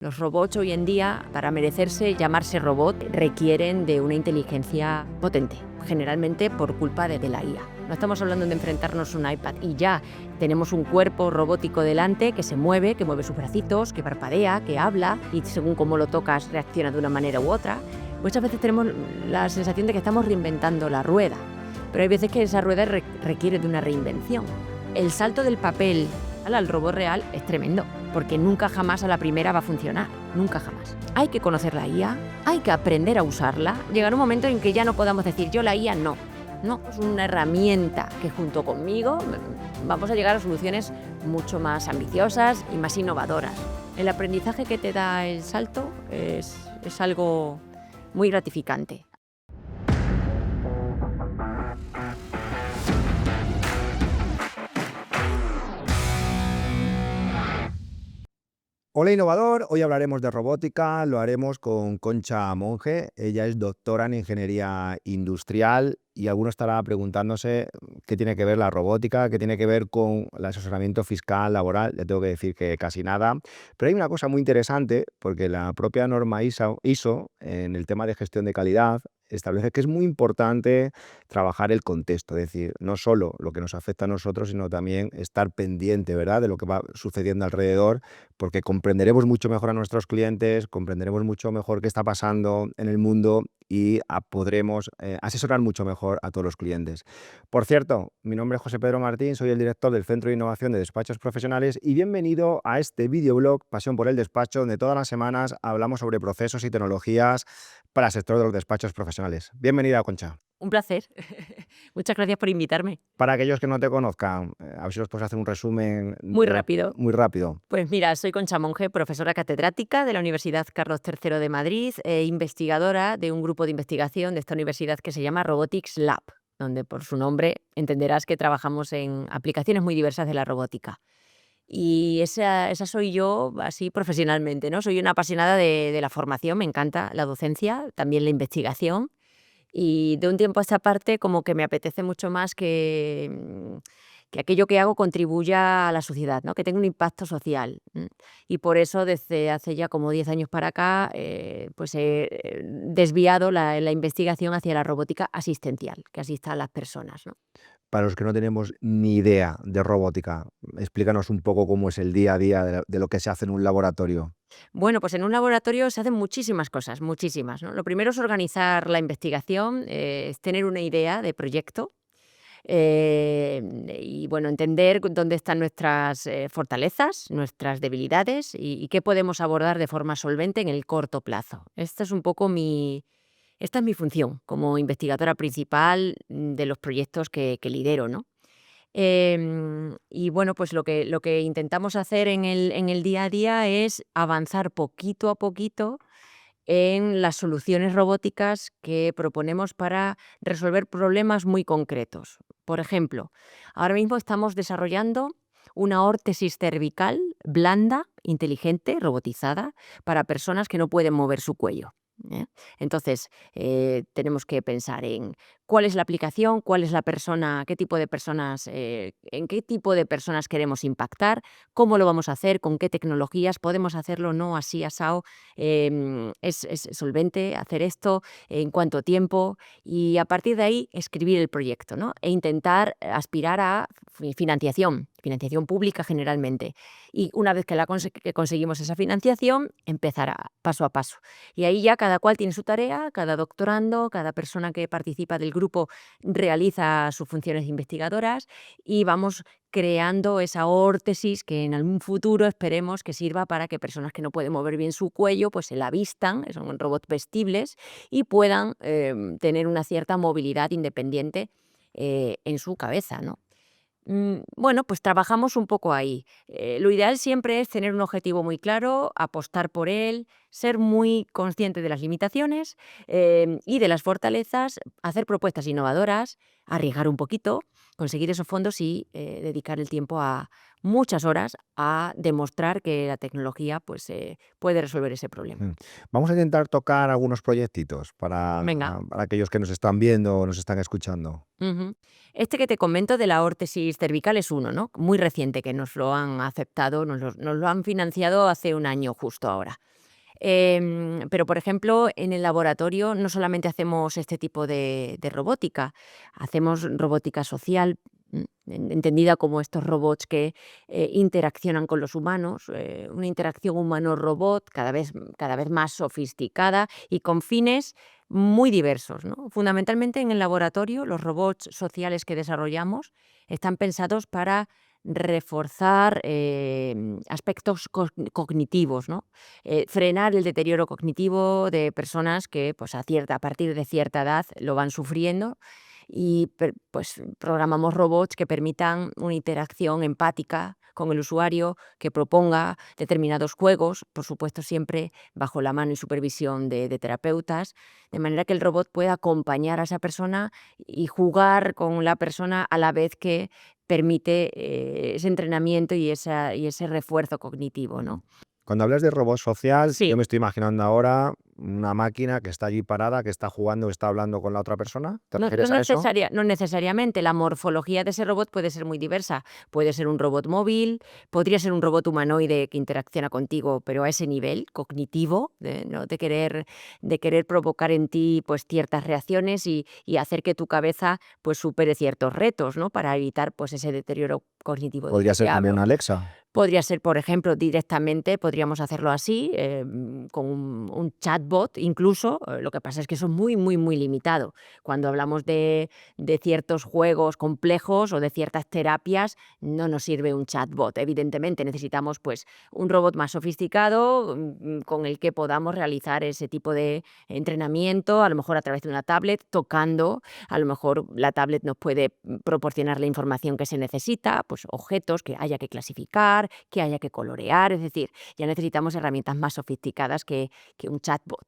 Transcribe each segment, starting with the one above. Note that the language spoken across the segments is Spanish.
Los robots hoy en día, para merecerse llamarse robot, requieren de una inteligencia potente, generalmente por culpa de la IA. No estamos hablando de enfrentarnos a un iPad y ya tenemos un cuerpo robótico delante que se mueve, que mueve sus bracitos, que parpadea, que habla y según cómo lo tocas reacciona de una manera u otra. Muchas veces tenemos la sensación de que estamos reinventando la rueda, pero hay veces que esa rueda requiere de una reinvención. El salto del papel al robot real es tremendo, porque nunca jamás a la primera va a funcionar, nunca jamás. Hay que conocer la IA, hay que aprender a usarla. Llegará un momento en que ya no podamos decir yo la IA no. No, es una herramienta que junto conmigo vamos a llegar a soluciones mucho más ambiciosas y más innovadoras. El aprendizaje que te da el salto es algo muy gratificante. Hola innovador, hoy hablaremos de robótica, lo haremos con Concha Monge. Ella es doctora en ingeniería industrial y alguno estará preguntándose qué tiene que ver la robótica, qué tiene que ver con el asesoramiento fiscal, laboral. Le tengo que decir que casi nada. Pero hay una cosa muy interesante porque la propia norma ISO en el tema de gestión de calidad establece que es muy importante trabajar el contexto, es decir, no solo lo que nos afecta a nosotros, sino también estar pendiente, ¿verdad?, de lo que va sucediendo alrededor, porque comprenderemos mucho mejor a nuestros clientes, comprenderemos mucho mejor qué está pasando en el mundo y podremos asesorar mucho mejor a todos los clientes. Por cierto, mi nombre es José Pedro Martín, soy el director del Centro de Innovación de Despachos Profesionales y bienvenido a este videoblog Pasión por el Despacho, donde todas las semanas hablamos sobre procesos y tecnologías para el sector de los despachos profesionales. Bienvenida, Concha. Un placer. Muchas gracias por invitarme. Para aquellos que no te conozcan, a ver si nos puedes hacer un resumen Muy rápido. muy rápido. Pues mira, soy Concha Monge, profesora catedrática de la Universidad Carlos III de Madrid e investigadora de un grupo de investigación de esta universidad que se llama Robotics Lab, donde por su nombre entenderás que trabajamos en aplicaciones muy diversas de la robótica. Y esa soy yo así profesionalmente, ¿no? Soy una apasionada de la formación, me encanta la docencia, también la investigación. Y de un tiempo a esta parte como que me apetece mucho más que aquello que hago contribuya a la sociedad, ¿no? Que tenga un impacto social. Y por eso desde hace ya como 10 años para acá pues he desviado la investigación hacia la robótica asistencial, que asista a las personas, ¿no? Para los que no tenemos ni idea de robótica, explícanos un poco cómo es el día a día de lo que se hace en un laboratorio. Bueno, pues en un laboratorio se hacen muchísimas cosas, muchísimas, ¿no? Lo primero es organizar la investigación, es tener una idea de proyecto. Y bueno, entender dónde están nuestras fortalezas, nuestras debilidades y qué podemos abordar de forma solvente en el corto plazo. Esta es mi función como investigadora principal de los proyectos que lidero, ¿no? Y bueno, pues lo que intentamos hacer en el día a día es avanzar poquito a poquito en las soluciones robóticas que proponemos para resolver problemas muy concretos. Por ejemplo, ahora mismo estamos desarrollando una órtesis cervical blanda, inteligente, robotizada, para personas que no pueden mover su cuello, ¿eh? Entonces, tenemos que pensar en cuál es la aplicación, cuál es la persona, qué tipo de personas, en qué tipo de personas queremos impactar, cómo lo vamos a hacer, con qué tecnologías, podemos hacerlo, no así, asao, es solvente hacer esto, en cuánto tiempo, y a partir de ahí escribir el proyecto, ¿no? E intentar aspirar a financiación pública generalmente. Y una vez que conseguimos esa financiación, empezar paso a paso. Y ahí ya cada cual tiene su tarea, cada doctorando, cada persona que participa del grupo realiza sus funciones investigadoras y vamos creando esa órtesis que en algún futuro esperemos que sirva para que personas que no pueden mover bien su cuello pues se la vistan, son robots vestibles y puedan tener una cierta movilidad independiente en su cabeza, ¿no? Bueno, pues trabajamos un poco ahí. Lo ideal siempre es tener un objetivo muy claro, apostar por él, ser muy consciente de las limitaciones y de las fortalezas, hacer propuestas innovadoras, arriesgar un poquito, conseguir esos fondos y dedicar el tiempo a muchas horas a demostrar que la tecnología pues, puede resolver ese problema. Mm. Vamos a intentar tocar algunos proyectitos Venga. para aquellos que nos están viendo o nos están escuchando. Ujú. Este que te comento de la órtesis cervical es uno, ¿no? Muy reciente, que nos lo han aceptado, nos lo han financiado hace un año justo ahora. Pero, por ejemplo, en el laboratorio no solamente hacemos este tipo de robótica, hacemos robótica social, entendida como estos robots que interaccionan con los humanos, una interacción humano-robot cada vez más sofisticada y con fines muy diversos, ¿no? Fundamentalmente en el laboratorio, los robots sociales que desarrollamos están pensados para reforzar aspectos cognitivos, ¿no? Frenar el deterioro cognitivo de personas que pues, a partir de cierta edad lo van sufriendo y pues, programamos robots que permitan una interacción empática con el usuario, que proponga determinados juegos, por supuesto siempre bajo la mano y supervisión de terapeutas, de manera que el robot pueda acompañar a esa persona y jugar con la persona a la vez que permite ese entrenamiento y ese refuerzo cognitivo, ¿no? Cuando hablas de robot social, yo Sí. me estoy imaginando ahora una máquina que está allí parada, que está jugando, está hablando con la otra persona. ¿Te refieres a eso? No necesariamente, la morfología de ese robot puede ser muy diversa. Puede ser un robot móvil, podría ser un robot humanoide que interacciona contigo, pero a ese nivel cognitivo, ¿no? De querer provocar en ti pues, ciertas reacciones y hacer que tu cabeza pues, supere ciertos retos, ¿no? Para evitar pues, ese deterioro cognitivo del Podría que te ser también hablo. una Alexa. Podría ser, por ejemplo, directamente, podríamos hacerlo así, con un chatbot incluso, lo que pasa es que eso es muy, muy, muy limitado. Cuando hablamos de ciertos juegos complejos o de ciertas terapias, no nos sirve un chatbot. Evidentemente necesitamos pues, un robot más sofisticado con el que podamos realizar ese tipo de entrenamiento, a lo mejor a través de una tablet, tocando, a lo mejor la tablet nos puede proporcionar la información que se necesita, pues objetos que haya que clasificar, que haya que colorear, es decir, ya necesitamos herramientas más sofisticadas que un chatbot.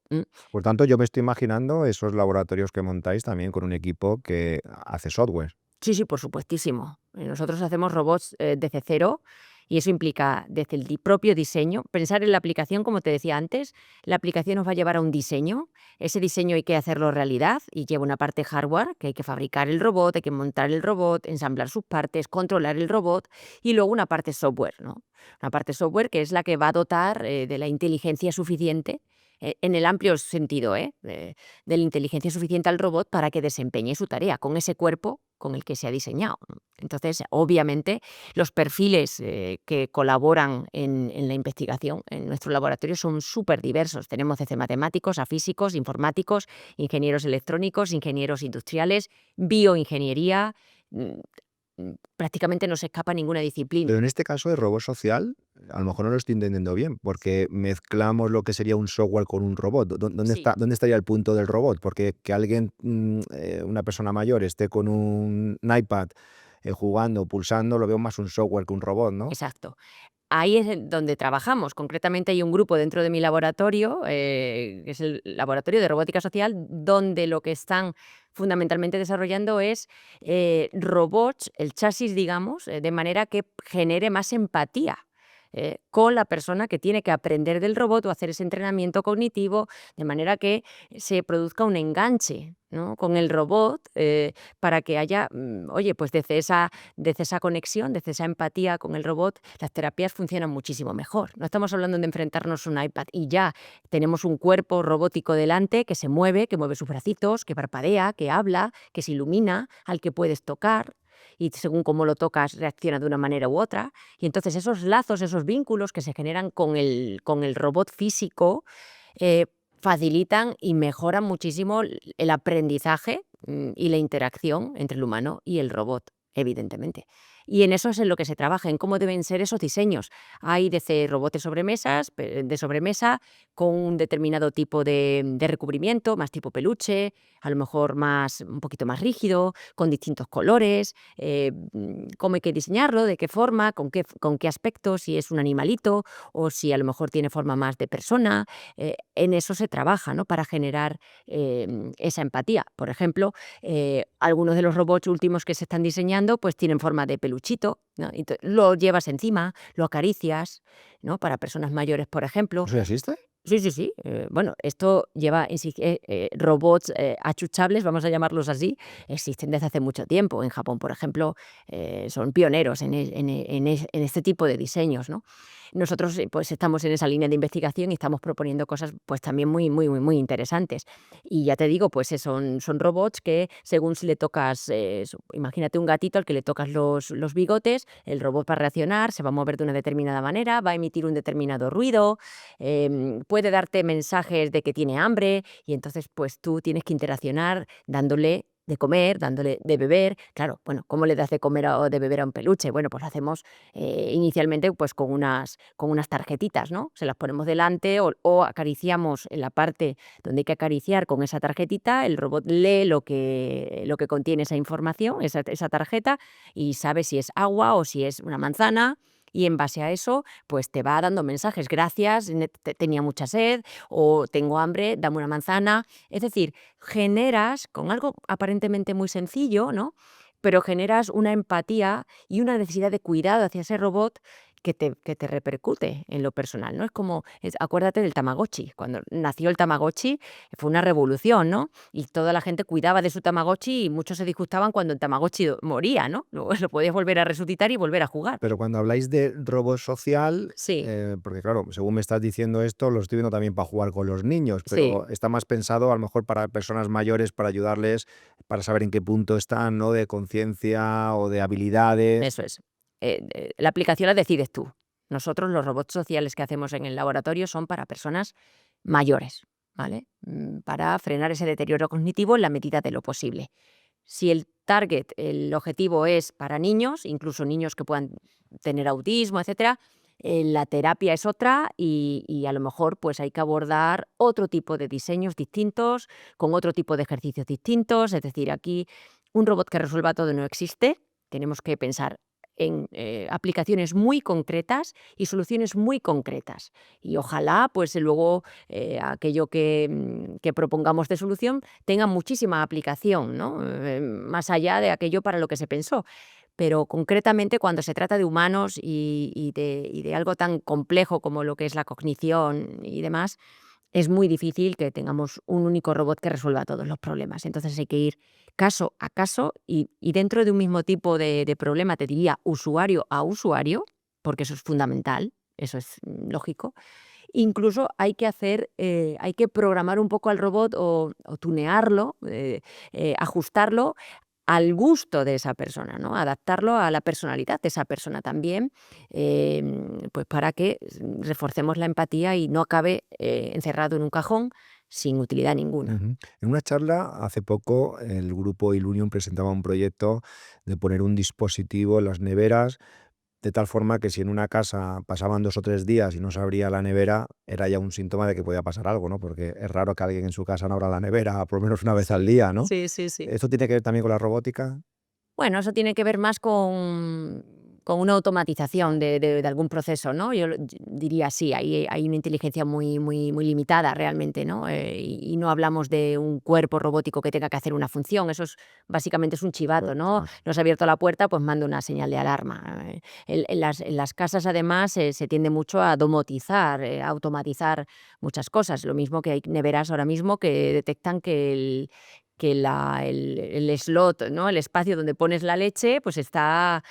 Por tanto, yo me estoy imaginando esos laboratorios que montáis también con un equipo que hace software. Sí, sí, por supuestísimo. Nosotros hacemos robots desde cero y eso implica desde el propio diseño, pensar en la aplicación, como te decía antes, la aplicación nos va a llevar a un diseño, ese diseño hay que hacerlo realidad y lleva una parte hardware, que hay que fabricar el robot, hay que montar el robot, ensamblar sus partes, controlar el robot y luego una parte software, ¿no? Una parte software que es la que va a dotar de la inteligencia suficiente en el amplio sentido, de la inteligencia suficiente al robot para que desempeñe su tarea con ese cuerpo con el que se ha diseñado. Entonces, obviamente, los perfiles que colaboran en la investigación en nuestro laboratorio son súper diversos. Tenemos desde matemáticos a físicos, informáticos, ingenieros electrónicos, ingenieros industriales, bioingeniería. mm, Prácticamente no se escapa ninguna disciplina. Pero en este caso, el robot social, a lo mejor no lo estoy entendiendo bien, porque mezclamos lo que sería un software con un robot. Sí. ¿Dónde estaría el punto del robot? Porque que alguien, una persona mayor, esté con un iPad jugando, pulsando, lo veo más un software que un robot, ¿no? Exacto. Ahí es en donde trabajamos. Concretamente hay un grupo dentro de mi laboratorio, que es el Laboratorio de Robótica Social, donde lo que están fundamentalmente desarrollando es robots, el chasis, digamos, de manera que genere más empatía con la persona que tiene que aprender del robot o hacer ese entrenamiento cognitivo, de manera que se produzca un enganche, ¿no? Con el robot para que haya, oye, pues desde esa conexión, desde esa empatía con el robot, las terapias funcionan muchísimo mejor. No estamos hablando de enfrentarnos a un iPad y ya tenemos un cuerpo robótico delante que se mueve, que mueve sus bracitos, que parpadea, que habla, que se ilumina, al que puedes tocar y según cómo lo tocas reacciona de una manera u otra. Y entonces esos lazos, esos vínculos que se generan con el robot físico eh, facilitan y mejoran muchísimo el aprendizaje y la interacción entre el humano y el robot, evidentemente. Y en eso es en lo que se trabaja, en cómo deben ser esos diseños. Hay desde robots de sobremesa con un determinado tipo de recubrimiento, más tipo peluche, a lo mejor un poquito más rígido, con distintos colores, cómo hay que diseñarlo, de qué forma, con qué aspecto, si es un animalito o si a lo mejor tiene forma más de persona. En eso se trabaja, ¿no? Para generar esa empatía. Por ejemplo, algunos de los robots últimos que se están diseñando pues tienen forma de peluchito, ¿no? Lo llevas encima, lo acaricias, ¿no? Para personas mayores, por ejemplo. ¿Eso ya existe? Sí, sí, sí. Bueno, esto lleva robots achuchables, vamos a llamarlos así, existen desde hace mucho tiempo. En Japón, por ejemplo, son pioneros en este tipo de diseños, ¿no? Nosotros pues estamos en esa línea de investigación y estamos proponiendo cosas pues también muy, muy, muy, muy interesantes. Y ya te digo, pues son robots que según si le tocas, imagínate un gatito al que le tocas los bigotes, el robot va a reaccionar, se va a mover de una determinada manera, va a emitir un determinado ruido, puede darte mensajes de que tiene hambre y entonces pues tú tienes que interaccionar dándole de comer, dándole de beber. Claro, bueno, ¿cómo le das de comer o de beber a un peluche? Bueno, pues lo hacemos inicialmente pues con unas tarjetitas, ¿no? Se las ponemos delante o acariciamos en la parte donde hay que acariciar con esa tarjetita, el robot lee lo que contiene esa información, esa tarjeta, y sabe si es agua o si es una manzana, y en base a eso, pues te va dando mensajes, gracias, tenía mucha sed, o tengo hambre, dame una manzana. Es decir, generas con algo aparentemente muy sencillo, ¿no? Pero generas una empatía y una necesidad de cuidado hacia ese robot que te repercute en lo personal, ¿no? Es como, acuérdate del Tamagotchi. Cuando nació el Tamagotchi fue una revolución, ¿no? Y toda la gente cuidaba de su Tamagotchi y muchos se disgustaban cuando el Tamagotchi moría, ¿no? Luego lo podías volver a resucitar y volver a jugar. Pero cuando habláis de robot social, Sí, porque claro, según me estás diciendo esto, lo estoy viendo también para jugar con los niños, sí, pero está más pensado a lo mejor para personas mayores, para ayudarles, para saber en qué punto están, ¿no? De conciencia o de habilidades. eso es. La aplicación la decides tú. Nosotros, los robots sociales que hacemos en el laboratorio son para personas mayores, ¿vale? Para frenar ese deterioro cognitivo en la medida de lo posible. Si el objetivo es para niños, incluso niños que puedan tener autismo, etcétera, la terapia es otra y a lo mejor pues hay que abordar otro tipo de diseños distintos, con otro tipo de ejercicios distintos. Es decir, aquí un robot que resuelva todo no existe. Tenemos que pensar en aplicaciones muy concretas y soluciones muy concretas. Y ojalá, pues luego aquello que propongamos de solución tenga muchísima aplicación, ¿no? Más allá de aquello para lo que se pensó. Pero concretamente cuando se trata de humanos y de algo tan complejo como lo que es la cognición y demás, es muy difícil que tengamos un único robot que resuelva todos los problemas. Entonces hay que ir caso a caso y dentro de un mismo tipo de problema, te diría usuario a usuario, porque eso es fundamental, eso es lógico. Incluso hay que programar un poco al robot o tunearlo, ajustarlo al gusto de esa persona, ¿no? Adaptarlo a la personalidad de esa persona también, pues para que reforcemos la empatía y no acabe encerrado en un cajón sin utilidad ninguna. Ujú. En una charla hace poco, el grupo Ilunion presentaba un proyecto de poner un dispositivo en las neveras, de tal forma que si en una casa pasaban 2 o 3 días y no se abría la nevera, era ya un síntoma de que podía pasar algo, ¿no? Porque es raro que alguien en su casa no abra la nevera por lo menos una vez al día, ¿no? Sí, sí, sí. ¿Esto tiene que ver también con la robótica? Bueno, eso tiene que ver más con una automatización de algún proceso, ¿no? Diría sí, hay una inteligencia muy, muy, muy limitada realmente, ¿no? Y no hablamos de un cuerpo robótico que tenga que hacer una función, eso básicamente es un chivato, ¿no? Ah, No has abierto la puerta, pues manda una señal de alarma. En las casas, además, se tiende mucho a domotizar, a automatizar muchas cosas. Lo mismo que hay neveras ahora mismo que detectan que el slot, ¿no? El espacio donde pones la leche, pues se está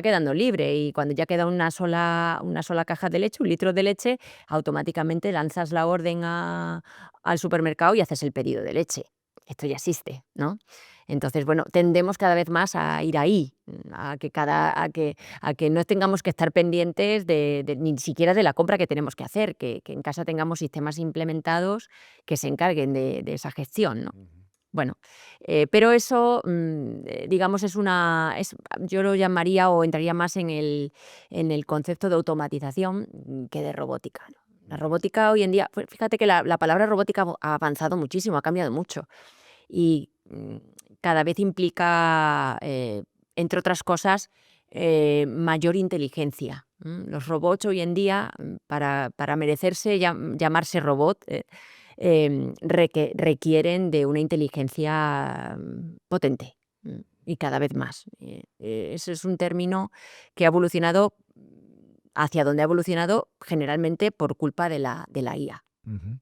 quedando libre y cuando ya queda una sola caja de leche, 1 litro de leche, automáticamente lanzas la orden al supermercado y haces el pedido de leche. Esto ya existe, ¿no? Entonces, bueno, tendemos cada vez más a ir ahí, a que no tengamos que estar pendientes ni siquiera de la compra que tenemos que hacer, que en casa tengamos sistemas implementados que se encarguen de esa gestión, ¿no? ujú. Bueno, pero eso, digamos, yo lo llamaría o entraría más en el concepto de automatización que de robótica, ¿no? La robótica hoy en día, fíjate que la palabra robótica ha avanzado muchísimo, ha cambiado mucho y cada vez implica, entre otras cosas, mayor inteligencia. Los robots hoy en día, para merecerse llamarse robot, requieren de una inteligencia potente, y cada vez más. Ese es un término que ha evolucionado hacia donde ha evolucionado generalmente por culpa de la IA. Ujú.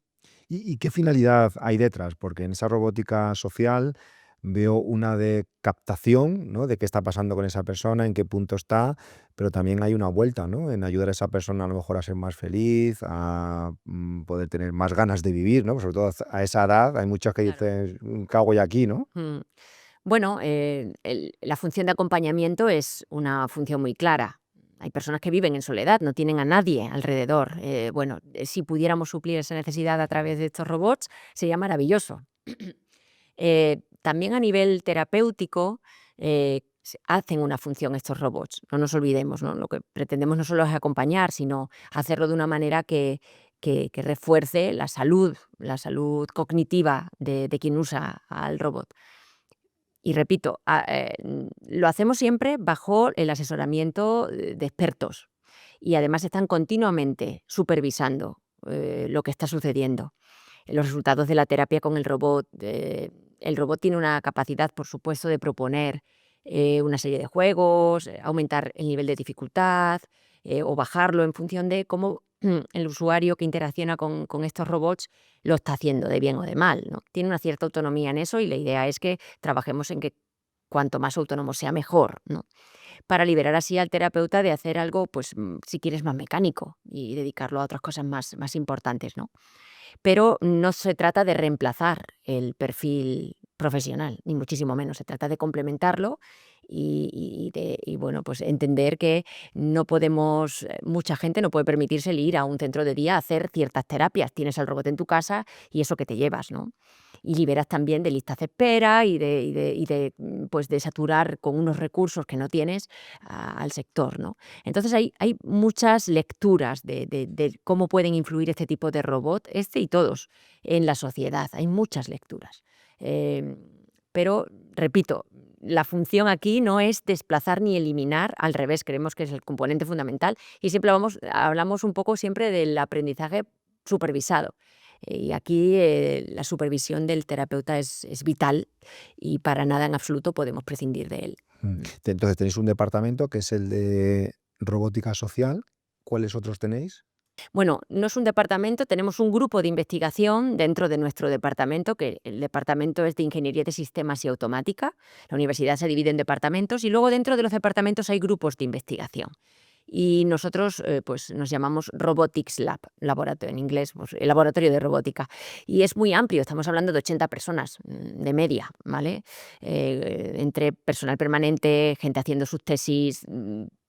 ¿Y qué finalidad hay detrás? Porque en esa robótica social veo una de captación, ¿no? De qué está pasando con esa persona, en qué punto está, pero también hay una vuelta, ¿no? En ayudar a esa persona a lo mejor a ser más feliz, a poder tener más ganas de vivir, ¿no? Sobre todo a esa edad, hay muchos que Claro. dicen, ¿qué hago yo aquí, no? Mm. Bueno, la función de acompañamiento es una función muy clara. Hay personas que viven en soledad, no tienen a nadie alrededor. Bueno, si pudiéramos suplir esa necesidad a través de estos robots, sería maravilloso. También a nivel terapéutico hacen una función estos robots, no nos olvidemos, ¿no? Lo que pretendemos no solo es acompañar, sino hacerlo de una manera que refuerce la salud cognitiva de quien usa al robot. Y repito, lo hacemos siempre bajo el asesoramiento de expertos y además están continuamente supervisando lo que está sucediendo. Los resultados de la terapia con el robot tiene una capacidad, por supuesto, de proponer una serie de juegos, aumentar el nivel de dificultad o bajarlo en función de cómo el usuario que interacciona con estos robots lo está haciendo de bien o de mal, ¿no? Tiene una cierta autonomía en eso y la idea es que trabajemos en que cuanto más autónomo sea, mejor, ¿no? Para liberar así al terapeuta de hacer algo, pues, si quieres, más mecánico y dedicarlo a otras cosas más importantes, ¿no? Pero no se trata de reemplazar el perfil profesional, ni muchísimo menos. Se trata de complementarlo bueno, pues entender que no podemos, mucha gente no puede permitirse el ir a un centro de día a hacer ciertas terapias. Tienes al robot en tu casa y eso que te llevas, ¿no? Y liberas también de listas de espera pues de saturar con unos recursos que no tienes al sector, ¿no? Entonces hay muchas lecturas de cómo pueden influir este tipo de robot, y todos, en la sociedad. Hay muchas lecturas. Em, pero, repito, la función aquí no es desplazar ni eliminar, al revés, creemos que es el componente fundamental y siempre hablamos un poco siempre del aprendizaje supervisado. Y aquí la supervisión del terapeuta es vital y para nada en absoluto podemos prescindir de él. Mm. Mm. Entonces tenéis un departamento que es el de robótica social. ¿Cuáles otros tenéis? Bueno, no es un departamento, tenemos un grupo de investigación dentro de nuestro departamento, que el departamento es de Ingeniería de Sistemas y Automática. La universidad se divide en departamentos y luego dentro de los departamentos hay grupos de investigación. Y nosotros pues nos llamamos Robotics Lab, laboratorio, en inglés, pues, el laboratorio de robótica. Y es muy amplio, estamos hablando de 80 personas de media, ¿vale? Entre personal permanente, gente haciendo sus tesis,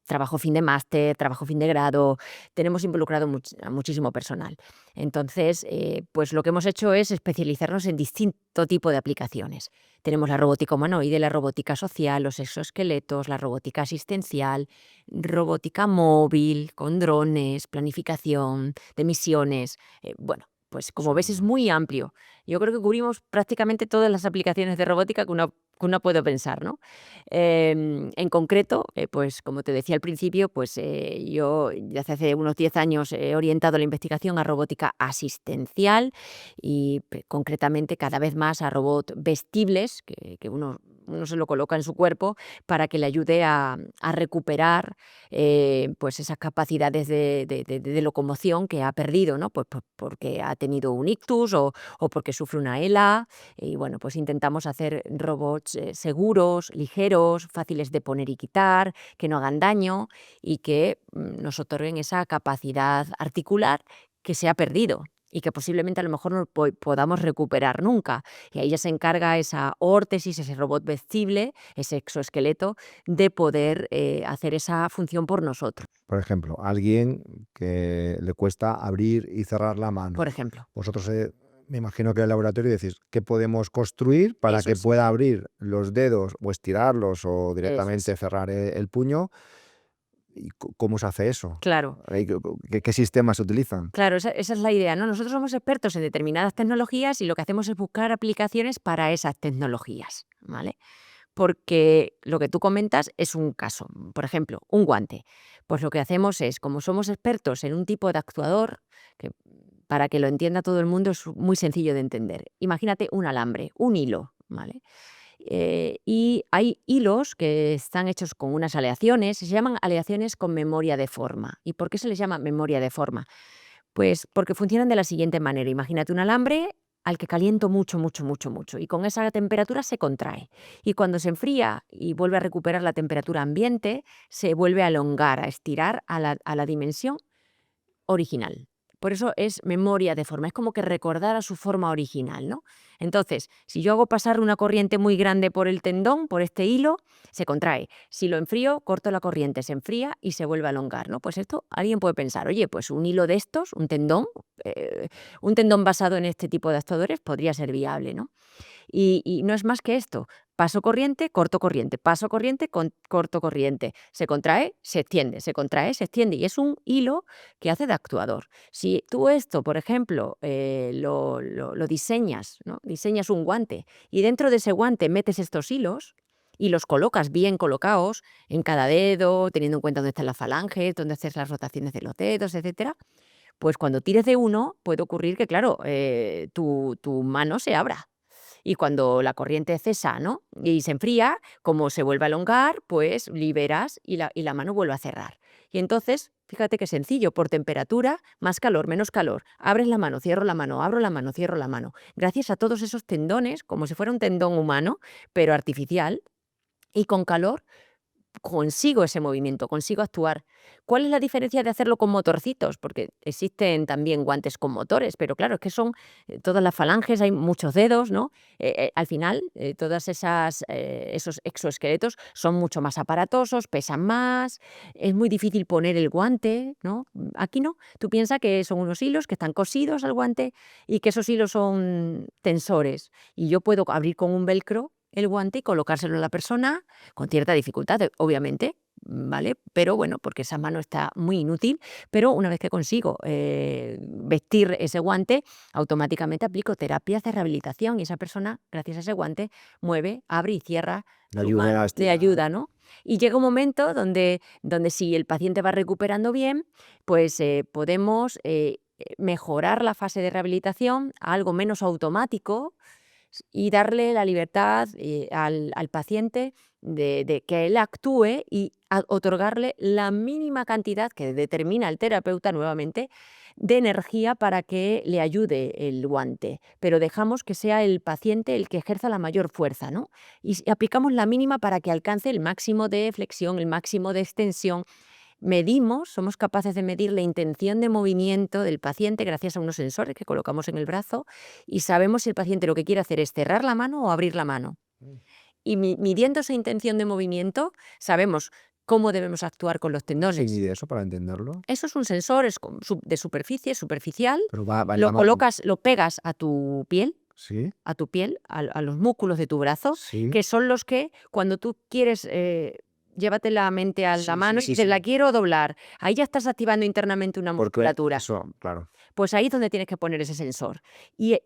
trabajo fin de máster, trabajo fin de grado, tenemos involucrado a muchísimo personal. Entonces, pues lo que hemos hecho es especializarnos en distinto tipo de aplicaciones. Tenemos la robótica humanoide, la robótica social, los exoesqueletos, la robótica asistencial, robótica móvil, con drones, planificación de misiones. Bueno, pues como ves es Sí. muy amplio. Yo creo que cubrimos prácticamente todas las aplicaciones de robótica que uno puede pensar, ¿no? En concreto, pues como te decía al principio, pues yo desde hace unos 10 años he orientado la investigación a robótica asistencial y concretamente cada vez más a robots vestibles que uno se lo coloca en su cuerpo para que le ayude a recuperar pues esas capacidades de locomoción que ha perdido, ¿no? Pues porque ha tenido un ictus o porque sufre una ELA. Y bueno, pues intentamos hacer robots seguros, ligeros, fáciles de poner y quitar, que no hagan daño y que nos otorguen esa capacidad articular que se ha perdido y que posiblemente a lo mejor no podamos recuperar nunca. Y ahí ya se encarga esa órtesis, ese robot vestible, ese exoesqueleto, de poder hacer esa función por nosotros, Por ejemplo, alguien que le cuesta abrir y cerrar la mano. por ejemplo. Vosotros Me imagino que en el laboratorio decís, ¿qué podemos construir para Eso que es, pueda abrir los dedos o estirarlos o eso es. directamente cerrar el puño? ¿Y cómo se hace eso? Claro. ¿Qué sistemas se utilizan? Claro, esa es la idea, ¿no? Nosotros somos expertos en determinadas tecnologías y lo que hacemos es buscar aplicaciones para esas tecnologías, ¿vale? Porque lo que tú comentas es un caso. Por ejemplo, un guante. Pues lo que hacemos es, como somos expertos en un tipo de actuador, que para que lo entienda todo el mundo es muy sencillo de entender. Imagínate un alambre, un hilo, ¿vale? Y hay hilos que están hechos con unas aleaciones, se llaman aleaciones con memoria de forma. ¿Y por qué se les llama memoria de forma? Pues porque funcionan de la siguiente manera. Imagínate un alambre al que caliento mucho, mucho, mucho, mucho, y con esa temperatura se contrae. Y cuando se enfría y vuelve a recuperar la temperatura ambiente, se vuelve a elongar, a estirar a la dimensión original. Por eso es memoria de forma, es como que recordara su forma original, ¿no? Entonces, si yo hago pasar una corriente muy grande por el tendón, por este hilo, se contrae. Si lo enfrío, corto la corriente, se enfría y se vuelve a elongar, ¿no? Pues esto alguien puede pensar, oye, pues un hilo de estos, eh, un tendón basado en este tipo de actuadores podría ser viable, ¿no? Y no es más que esto. Paso corriente, corto corriente. Se contrae, se extiende, se contrae, se extiende. Y es un hilo que hace de actuador. Si tú esto, por ejemplo, lo diseñas, ¿no? Diseñas un guante y dentro de ese guante metes estos hilos y los colocas bien colocados en cada dedo, teniendo en cuenta dónde están las falanges, dónde haces las rotaciones de los dedos, etcétera, pues cuando tires de uno puede ocurrir que, claro, tu mano se abra. Y cuando la corriente cesa, ¿no? Y se enfría, como se vuelve a elongar, pues liberas y la mano vuelve a cerrar. Y entonces, fíjate qué sencillo, por temperatura, más calor, menos calor. Abres la mano, cierro la mano, abro la mano, cierro la mano. Gracias a todos esos tendones, como si fuera un tendón humano, pero artificial, y con calor, consigo ese movimiento, consigo actuar. ¿Cuál es la diferencia de hacerlo con motorcitos? Porque existen también guantes con motores, pero claro, es que son todas las falanges, hay muchos dedos, ¿no? Al final, todas esos exoesqueletos son mucho más aparatosos, pesan más, es muy difícil poner el guante, ¿no? Aquí no, tú piensas que son unos hilos que están cosidos al guante y que esos hilos son tensores y yo puedo abrir con un velcro el guante y colocárselo a la persona con cierta dificultad, obviamente, ¿vale? Pero bueno, porque esa mano está muy inútil, pero una vez que consigo vestir ese guante, automáticamente aplico terapias de rehabilitación y esa persona, gracias a ese guante, mueve, abre y cierra Le su ayuda a mano, le estirar. ayuda, ¿no? Y llega un momento donde si el paciente va recuperando bien, pues podemos mejorar la fase de rehabilitación a algo menos automático, y darle la libertad al paciente de que él actúe y otorgarle la mínima cantidad que determina el terapeuta nuevamente de energía para que le ayude el guante, pero dejamos que sea el paciente el que ejerza la mayor fuerza, ¿no? Y aplicamos la mínima para que alcance el máximo de flexión, el máximo de extensión. Medimos, somos capaces de medir la intención de movimiento del paciente gracias a unos sensores que colocamos en el brazo y sabemos si el paciente lo que quiere hacer es cerrar la mano o abrir la mano. Y midiendo esa intención de movimiento, sabemos cómo debemos actuar con los ¿Cómo se tendones. mide eso para entenderlo? Eso es un sensor de superficie, superficial. Pero va en Lo la mano. colocas, lo pegas Sí, a tu piel, a los músculos de tu brazo, sí. que son los que cuando tú quieres, llévate la mente a la Sí, sí, mano y sí, dices: "La sí. quiero doblar", ahí ya estás activando internamente una Porque musculatura. eso, claro. Pues ahí es donde tienes que poner ese sensor. Y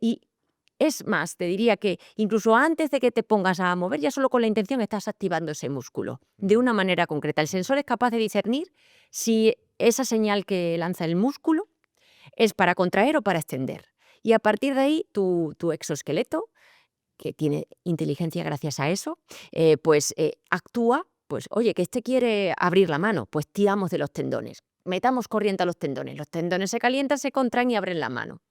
es más, te diría que incluso antes de que te pongas a mover, ya solo con la intención estás activando ese músculo de una manera concreta. El sensor es capaz de discernir si esa señal que lanza el músculo es para contraer o para extender. Y a partir de ahí, tu exoesqueleto, que tiene inteligencia gracias a eso, actúa, pues oye, que este quiere abrir la mano, pues tiramos de los tendones, metamos corriente a los tendones se calientan, se contraen y abren la mano.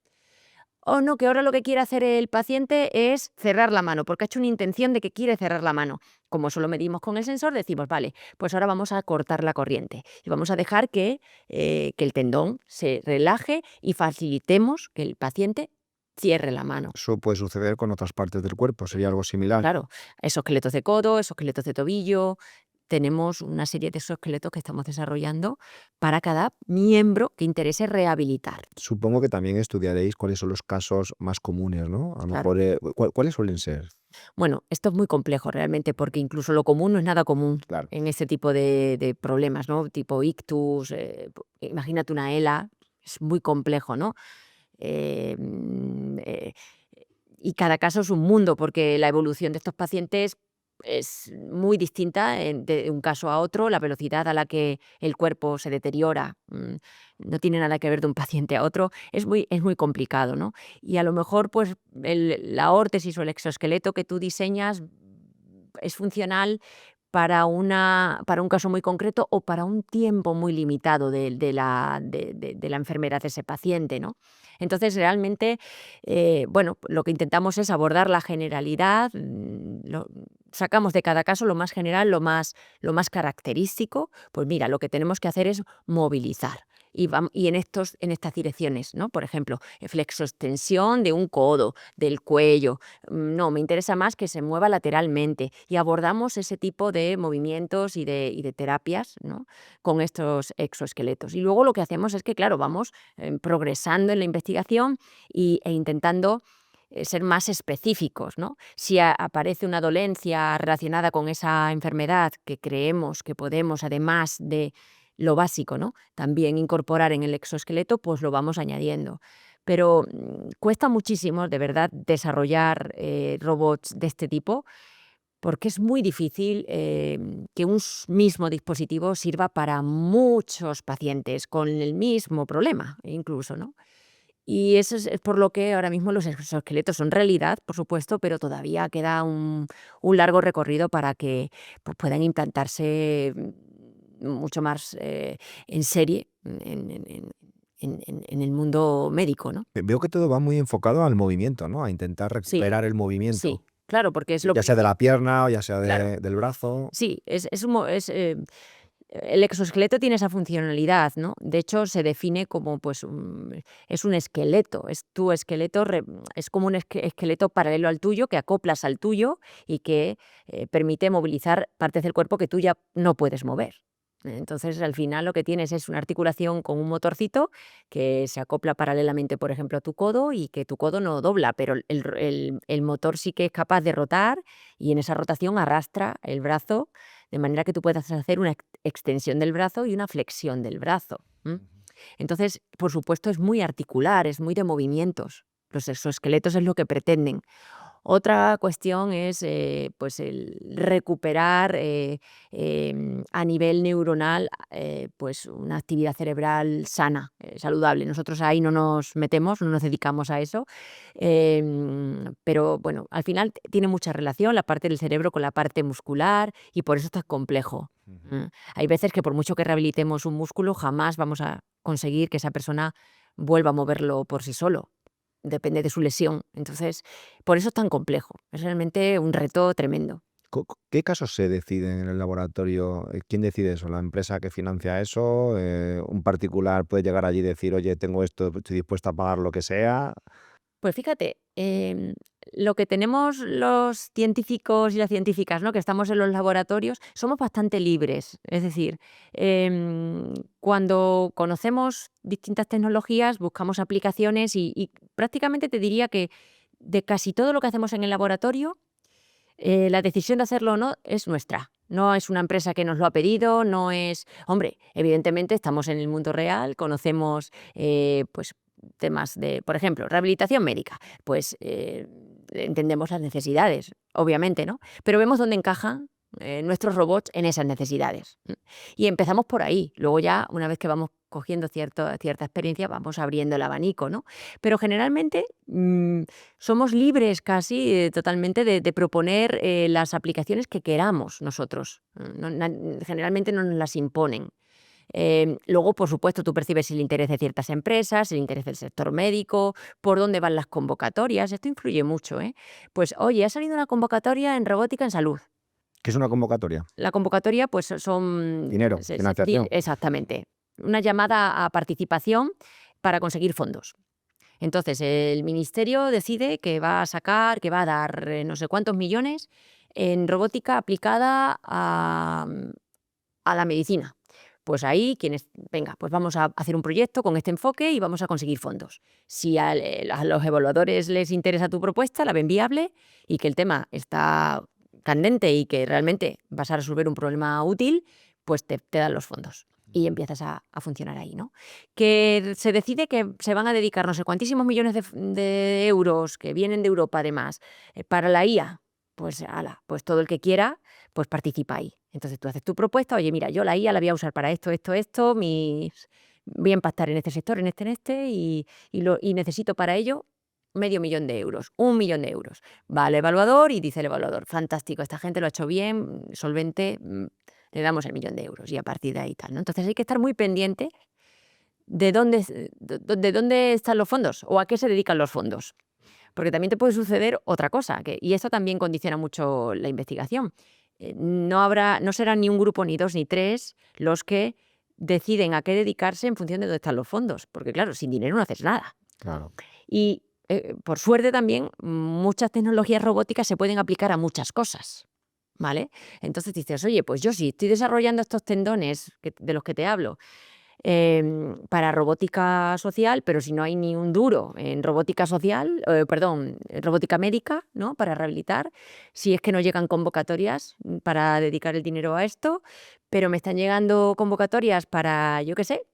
O no, que ahora lo que quiere hacer el paciente es cerrar la mano, porque ha hecho una intención de que quiere cerrar la mano. Como eso lo medimos con el sensor, decimos, vale, pues ahora vamos a cortar la corriente y vamos a dejar que el tendón se relaje y facilitemos que el paciente cierre la mano. Eso puede suceder con otras partes del cuerpo, sería algo similar. Claro, esos esqueletos de codo, esos esqueletos de tobillo, tenemos una serie de exoesqueletos que estamos desarrollando para cada miembro que interese rehabilitar. Supongo que también estudiaréis cuáles son los casos más comunes, ¿no? A lo Claro. mejor, ¿cuáles suelen ser? Bueno, esto es muy complejo realmente, porque incluso lo común no es nada común Claro. en este tipo de problemas, ¿no? Tipo ictus, imagínate una ELA, es muy complejo, ¿no? Eh, mm, eh, y cada caso es un mundo, porque la evolución de estos pacientes es muy distinta de un caso a otro, la velocidad a la que el cuerpo se deteriora no tiene nada que ver de un paciente a otro, es muy complicado, ¿no? Y a lo mejor pues la órtesis o el exoesqueleto que tú diseñas es funcional para un caso muy concreto o para un tiempo muy limitado de la enfermedad de ese paciente, ¿no? Entonces, realmente, bueno, lo que intentamos es abordar la generalidad, sacamos de cada caso lo más general, lo más característico. Pues mira, lo que tenemos que hacer es movilizar. Y en estas direcciones, ¿no? Por ejemplo, flexoextensión de un codo, del cuello. No, me interesa más que se mueva lateralmente. Y abordamos ese tipo de movimientos y de terapias, ¿no? Con estos exoesqueletos. Y luego lo que hacemos es que, claro, vamos progresando en la investigación e intentando ser más específicos, ¿no? Si aparece una dolencia relacionada con esa enfermedad que creemos que podemos, además de lo básico, ¿no? También incorporar en el exoesqueleto, pues lo vamos añadiendo. Pero cuesta muchísimo, de verdad, desarrollar robots de este tipo, porque es muy difícil que un mismo dispositivo sirva para muchos pacientes con el mismo problema, incluso, ¿no? Y eso es por lo que ahora mismo los exoesqueletos son realidad, por supuesto, pero todavía queda un largo recorrido para que pues, puedan implantarse mucho más en serie en el mundo médico, ¿no? Veo que todo va muy enfocado al movimiento, ¿no? A intentar Sí, recuperar el movimiento, sí, claro, porque es lo ya sea de la principal. pierna o ya sea Claro, del brazo. sí, el exoesqueleto tiene esa funcionalidad, ¿no? De hecho, se define como, pues, es un esqueleto, es tu esqueleto, es como un esqueleto paralelo al tuyo, que acoplas al tuyo y que permite movilizar partes del cuerpo que tú ya no puedes mover. Entonces, al final lo que tienes es una articulación con un motorcito que se acopla paralelamente, por ejemplo, a tu codo y que tu codo no dobla, pero el motor sí que es capaz de rotar y en esa rotación arrastra el brazo de manera que tú puedas hacer una extensión del brazo y una flexión del brazo. Entonces, por supuesto, es muy articular, es muy de movimientos. Los exoesqueletos es lo que pretenden. Otra cuestión es pues el recuperar a nivel neuronal pues una actividad cerebral sana, saludable. Nosotros ahí no nos metemos, no nos dedicamos a eso, pero bueno, al final tiene mucha relación la parte del cerebro con la parte muscular y por eso es tan complejo. Ujú. Hay veces que por mucho que rehabilitemos un músculo, jamás vamos a conseguir que esa persona vuelva a moverlo por sí solo. Depende de su lesión. Entonces, por eso es tan complejo. Es realmente un reto tremendo. ¿Qué casos se deciden en el laboratorio? ¿Quién decide eso? ¿La empresa que financia eso? ¿Un particular puede llegar allí y decir, oye, tengo esto, estoy dispuesto a pagar lo que sea? Pues fíjate, lo que tenemos los científicos y las científicas, ¿no? Que estamos en los laboratorios, somos bastante libres. Es decir, cuando conocemos distintas tecnologías, buscamos aplicaciones y prácticamente te diría que de casi todo lo que hacemos en el laboratorio, la decisión de hacerlo o no es nuestra. No es una empresa que nos lo ha pedido, no es... Hombre, evidentemente estamos en el mundo real, conocemos pues, temas de, por ejemplo, rehabilitación médica. Pues entendemos las necesidades, obviamente, ¿no? Pero vemos dónde encajan nuestros robots en esas necesidades. Y empezamos por ahí. Luego ya, una vez que vamos cogiendo cierta experiencia, vamos abriendo el abanico, ¿no? Pero generalmente somos libres casi totalmente de proponer las aplicaciones que queramos nosotros. Generalmente no nos las imponen. Luego, por supuesto, tú percibes el interés de ciertas empresas, el interés del sector médico, por dónde van las convocatorias. Esto influye mucho, ¿eh? Pues, oye, ha salido una convocatoria en robótica en salud. ¿Qué es una convocatoria? La convocatoria, pues son... Dinero, financiación. Exactamente. Una llamada a participación para conseguir fondos. Entonces, el ministerio decide que va a sacar, que va a dar no sé cuántos millones en robótica aplicada a la medicina. Pues ahí, venga, pues vamos a hacer un proyecto con este enfoque y vamos a conseguir fondos. Si a los evaluadores les interesa tu propuesta, la ven viable y que el tema está candente y que realmente vas a resolver un problema útil, pues te dan los fondos y empiezas a funcionar ahí, ¿no? Que se decide que se van a dedicar no sé cuantísimos millones de euros que vienen de Europa además para la IA, pues ala, pues todo el que quiera pues participa ahí. Entonces tú haces tu propuesta, oye, mira, yo la IA la voy a usar para esto, voy a impactar en este sector, en este, y necesito para ello 500.000 de euros, 1.000.000 de euros. Va al evaluador y dice el evaluador, fantástico, esta gente lo ha hecho bien, solvente, le damos el 1.000.000 de euros y a partir de ahí tal, ¿no? Entonces hay que estar muy pendiente de dónde están los fondos o a qué se dedican los fondos. Porque también te puede suceder otra cosa, y esto también condiciona mucho la investigación. No serán ni un grupo, ni dos, ni tres los que deciden a qué dedicarse en función de dónde están los fondos. Porque claro, sin dinero no haces nada. Claro. Y por suerte también muchas tecnologías robóticas se pueden aplicar a muchas cosas, ¿vale? Entonces dices, oye, pues yo sí estoy desarrollando estos tendones de los que te hablo, para robótica social, pero si no hay ni un duro en robótica social, en robótica médica, ¿no? Para rehabilitar, si es que no llegan convocatorias para dedicar el dinero a esto, pero me están llegando convocatorias para, yo qué sé,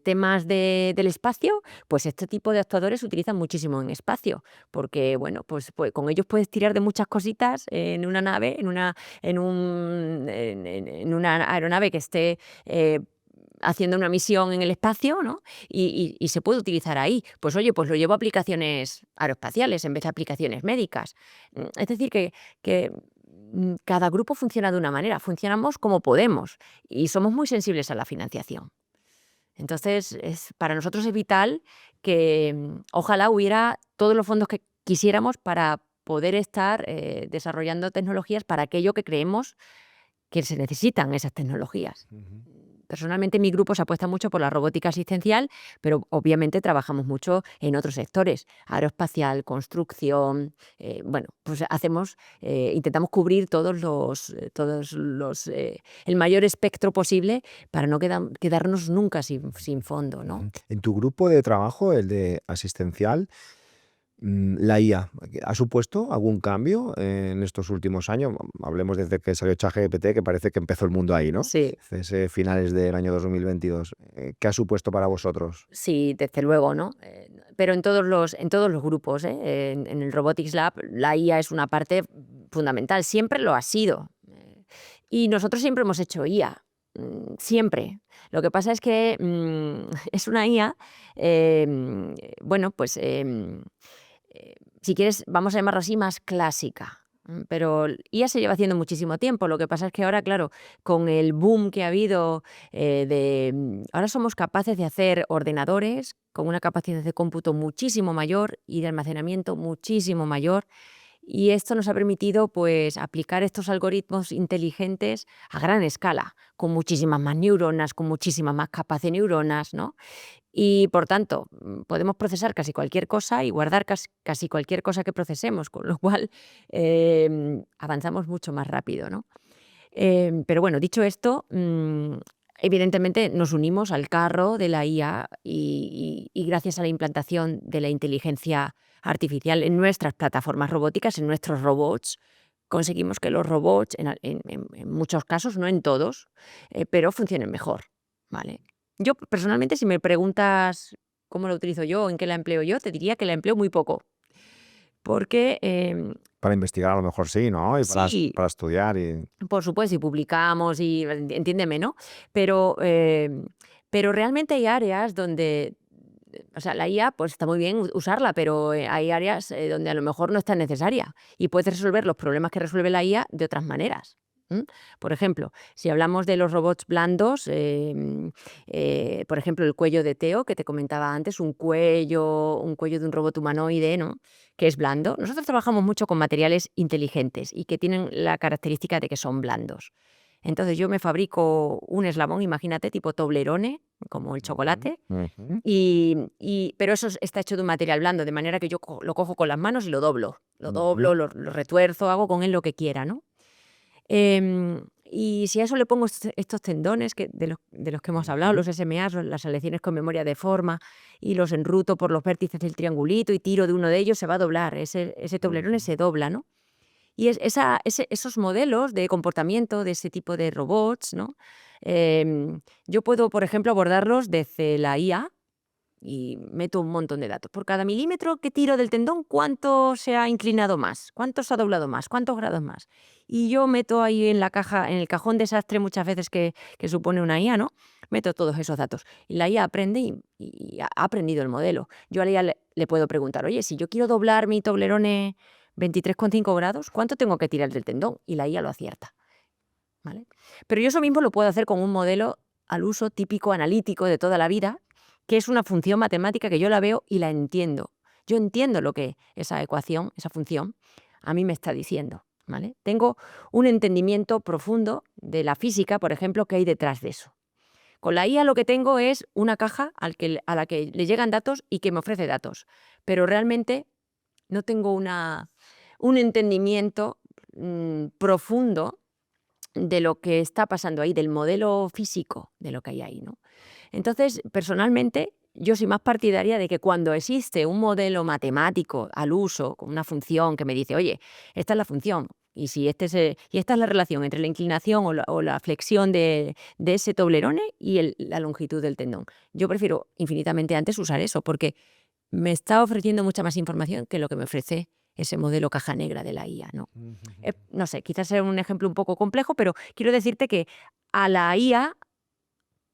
temas del espacio, pues este tipo de actuadores se utilizan muchísimo en espacio, porque bueno, pues con ellos puedes tirar de muchas cositas en una nave, en una aeronave que esté haciendo una misión en el espacio, ¿no? Y se puede utilizar ahí. Pues oye, pues lo llevo a aplicaciones aeroespaciales en vez de aplicaciones médicas. Es decir, que cada grupo funciona de una manera, funcionamos como podemos y somos muy sensibles a la financiación. Entonces, para nosotros es vital que ojalá hubiera todos los fondos que quisiéramos para poder estar desarrollando tecnologías para aquello que creemos que se necesitan esas tecnologías. Personalmente, mi grupo se apuesta mucho por la robótica asistencial, pero obviamente trabajamos mucho en otros sectores, aeroespacial, construcción. Bueno, pues intentamos cubrir el mayor espectro posible para no quedarnos nunca sin fondo, ¿no? En tu grupo de trabajo, el de asistencial, la IA, ¿ha supuesto algún cambio en estos últimos años? Hablemos desde que salió ChatGPT, que parece que empezó el mundo ahí, ¿no? Sí. Desde finales del año 2022. ¿Qué ha supuesto para vosotros? Sí, desde luego, ¿no? Pero en todos los grupos, en el Robotics Lab, la IA es una parte fundamental, siempre lo ha sido. Y nosotros siempre hemos hecho IA, siempre. Lo que pasa es que es una IA, bueno, pues si quieres, vamos a llamarlo así, más clásica. Pero IA se lleva haciendo muchísimo tiempo. Lo que pasa es que ahora, claro, con el boom que ha habido, ahora somos capaces de hacer ordenadores con una capacidad de cómputo muchísimo mayor y de almacenamiento muchísimo mayor. Y esto nos ha permitido pues, aplicar estos algoritmos inteligentes a gran escala, con muchísimas más neuronas, con muchísimas más capas de neuronas, ¿no? Y por tanto, podemos procesar casi cualquier cosa y guardar casi cualquier cosa que procesemos, con lo cual avanzamos mucho más rápido, ¿no? Pero bueno, dicho esto, evidentemente nos unimos al carro de la IA y gracias a la implantación de la inteligencia artificial en nuestras plataformas robóticas, en nuestros robots, conseguimos que los robots, en muchos casos, no en todos, pero funcionen mejor, ¿vale? Yo, personalmente, si me preguntas cómo la utilizo yo o en qué la empleo yo, te diría que la empleo muy poco. Porque, Para investigar a lo mejor sí, ¿no? Y sí, para estudiar y... por supuesto, y publicamos y entiéndeme, ¿no? Pero realmente hay áreas donde, o sea, la IA, pues está muy bien usarla, pero hay áreas donde a lo mejor no es tan necesaria y puedes resolver los problemas que resuelve la IA de otras maneras. Por ejemplo, si hablamos de los robots blandos, por ejemplo, el cuello de Teo, que te comentaba antes, un cuello de un robot humanoide, ¿no? Que es blando. Nosotros trabajamos mucho con materiales inteligentes y que tienen la característica de que son blandos. Entonces yo me fabrico un eslabón, imagínate, tipo Toblerone, como el chocolate, Ujú. pero eso está hecho de un material blando, de manera que yo lo cojo con las manos y lo doblo. Lo Ujú. doblo, lo retuerzo, hago con él lo que quiera, ¿no? Y si a eso le pongo estos tendones de los que hemos hablado, Ujú. los SMAs, las aleaciones con memoria de forma, y los enruto por los vértices del triangulito y tiro de uno de ellos, se va a doblar, ese Toblerone Ujú. se dobla, ¿no? Y esos modelos de comportamiento de ese tipo de robots, ¿no? Yo puedo, por ejemplo, abordarlos desde la IA y meto un montón de datos. Por cada milímetro que tiro del tendón, ¿cuánto se ha inclinado más? ¿Cuánto se ha doblado más? ¿Cuántos grados más? Y yo meto ahí en la caja, en el cajón desastre muchas veces que supone una IA, ¿no? Meto todos esos datos. Y la IA aprende y ha aprendido el modelo. Yo a la IA le puedo preguntar, oye, si yo quiero doblar mi Toblerone 23,5 grados, ¿cuánto tengo que tirar del tendón? Y la IA lo acierta, ¿vale? Pero yo eso mismo lo puedo hacer con un modelo al uso típico analítico de toda la vida, que es una función matemática que yo la veo y la entiendo. Yo entiendo lo que esa ecuación, esa función, a mí me está diciendo, ¿vale? Tengo un entendimiento profundo de la física, por ejemplo, que hay detrás de eso. Con la IA lo que tengo es una caja a la que le llegan datos y que me ofrece datos, pero realmente no tengo un entendimiento profundo de lo que está pasando ahí, del modelo físico de lo que hay ahí, ¿no? Entonces, personalmente, yo soy más partidaria de que cuando existe un modelo matemático al uso, con una función que me dice, oye, esta es la función, y si y esta es la relación entre la inclinación o la flexión de ese Toblerone y la longitud del tendón. Yo prefiero infinitamente antes usar eso, porque me está ofreciendo mucha más información que lo que me ofrece ese modelo caja negra de la IA, ¿no? Ujú. No sé, quizás sea un ejemplo un poco complejo, pero quiero decirte que a la IA,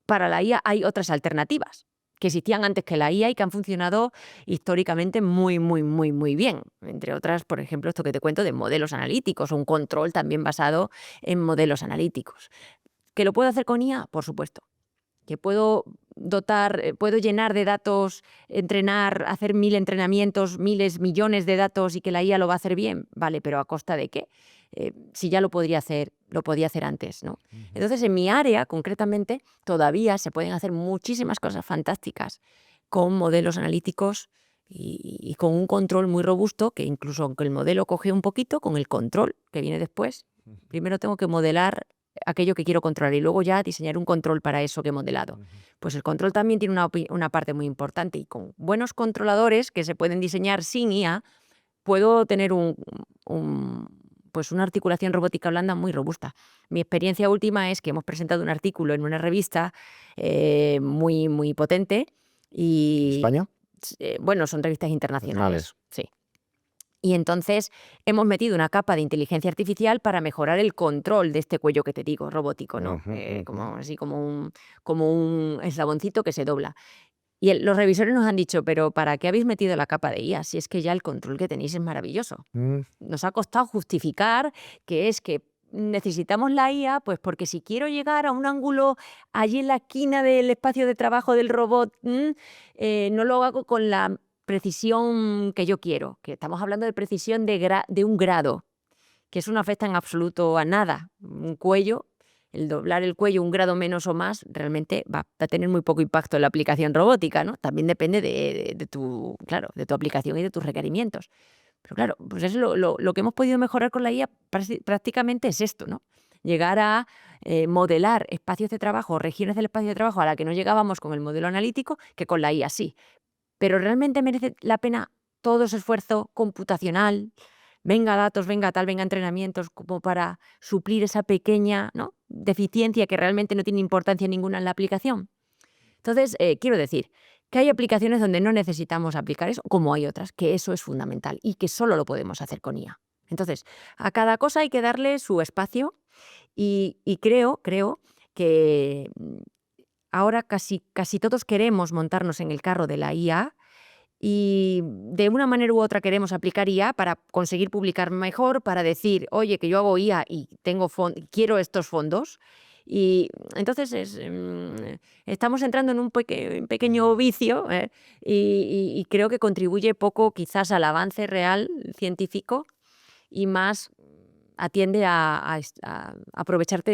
para la IA hay otras alternativas que existían antes que la IA y que han funcionado históricamente muy, muy, muy, muy bien. Entre otras, por ejemplo, esto que te cuento de modelos analíticos, un control también basado en modelos analíticos. ¿Que lo puedo hacer con IA? Por supuesto. Que puedo llenar de datos, entrenar, hacer 1000 entrenamientos, miles, millones de datos y que la IA lo va a hacer bien, vale, pero ¿a costa de qué? Si ya lo podía hacer antes, ¿no? Ujú. Entonces, en mi área, concretamente, todavía se pueden hacer muchísimas cosas fantásticas con modelos analíticos y con un control muy robusto, que incluso aunque el modelo coge un poquito, con el control que viene después, primero tengo que modelar aquello que quiero controlar y luego ya diseñar un control para eso que he modelado. Ujú. Pues el control también tiene una parte muy importante y con buenos controladores que se pueden diseñar sin IA, puedo tener un- pues una articulación robótica blanda muy robusta. Mi experiencia última es que hemos presentado un artículo en una revista muy, muy potente ¿En y, España? bueno, son revistas internacionales, Nacionales. sí. Y entonces hemos metido una capa de inteligencia artificial para mejorar el control de este cuello que te digo, robótico, ¿no? Ujú. Ujú. Así como un eslaboncito que se dobla. Y los revisores nos han dicho, pero ¿para qué habéis metido la capa de IA? Si es que ya el control que tenéis es maravilloso. Mm. Nos ha costado justificar que es que necesitamos la IA, pues porque si quiero llegar a un ángulo allí en la esquina del espacio de trabajo del robot, no lo hago con la precisión que yo quiero, que estamos hablando de precisión de un grado, que eso no afecta en absoluto a nada. Un cuello, el doblar el cuello un grado menos o más, realmente va a tener muy poco impacto en la aplicación robótica, ¿no? También depende claro, de tu aplicación y de tus requerimientos. Pero claro, pues es lo que hemos podido mejorar con la IA prácticamente es esto, ¿no? Llegar a modelar espacios de trabajo, regiones del espacio de trabajo a la que no llegábamos con el modelo analítico, que con la IA sí. Pero realmente merece la pena todo ese esfuerzo computacional, venga datos, venga tal, venga entrenamientos, como para suplir esa pequeña, ¿no?, deficiencia que realmente no tiene importancia ninguna en la aplicación. Entonces, quiero decir que hay aplicaciones donde no necesitamos aplicar eso, como hay otras, que eso es fundamental y que solo lo podemos hacer con IA. Entonces, a cada cosa hay que darle su espacio y creo que ahora casi todos queremos montarnos en el carro de la IA y de una manera u otra queremos aplicar IA para conseguir publicar mejor, para decir, oye, que yo hago IA y quiero estos fondos. Y entonces estamos entrando en un pequeño vicio, y creo que contribuye poco quizás al avance real científico y más atiende a aprovecharte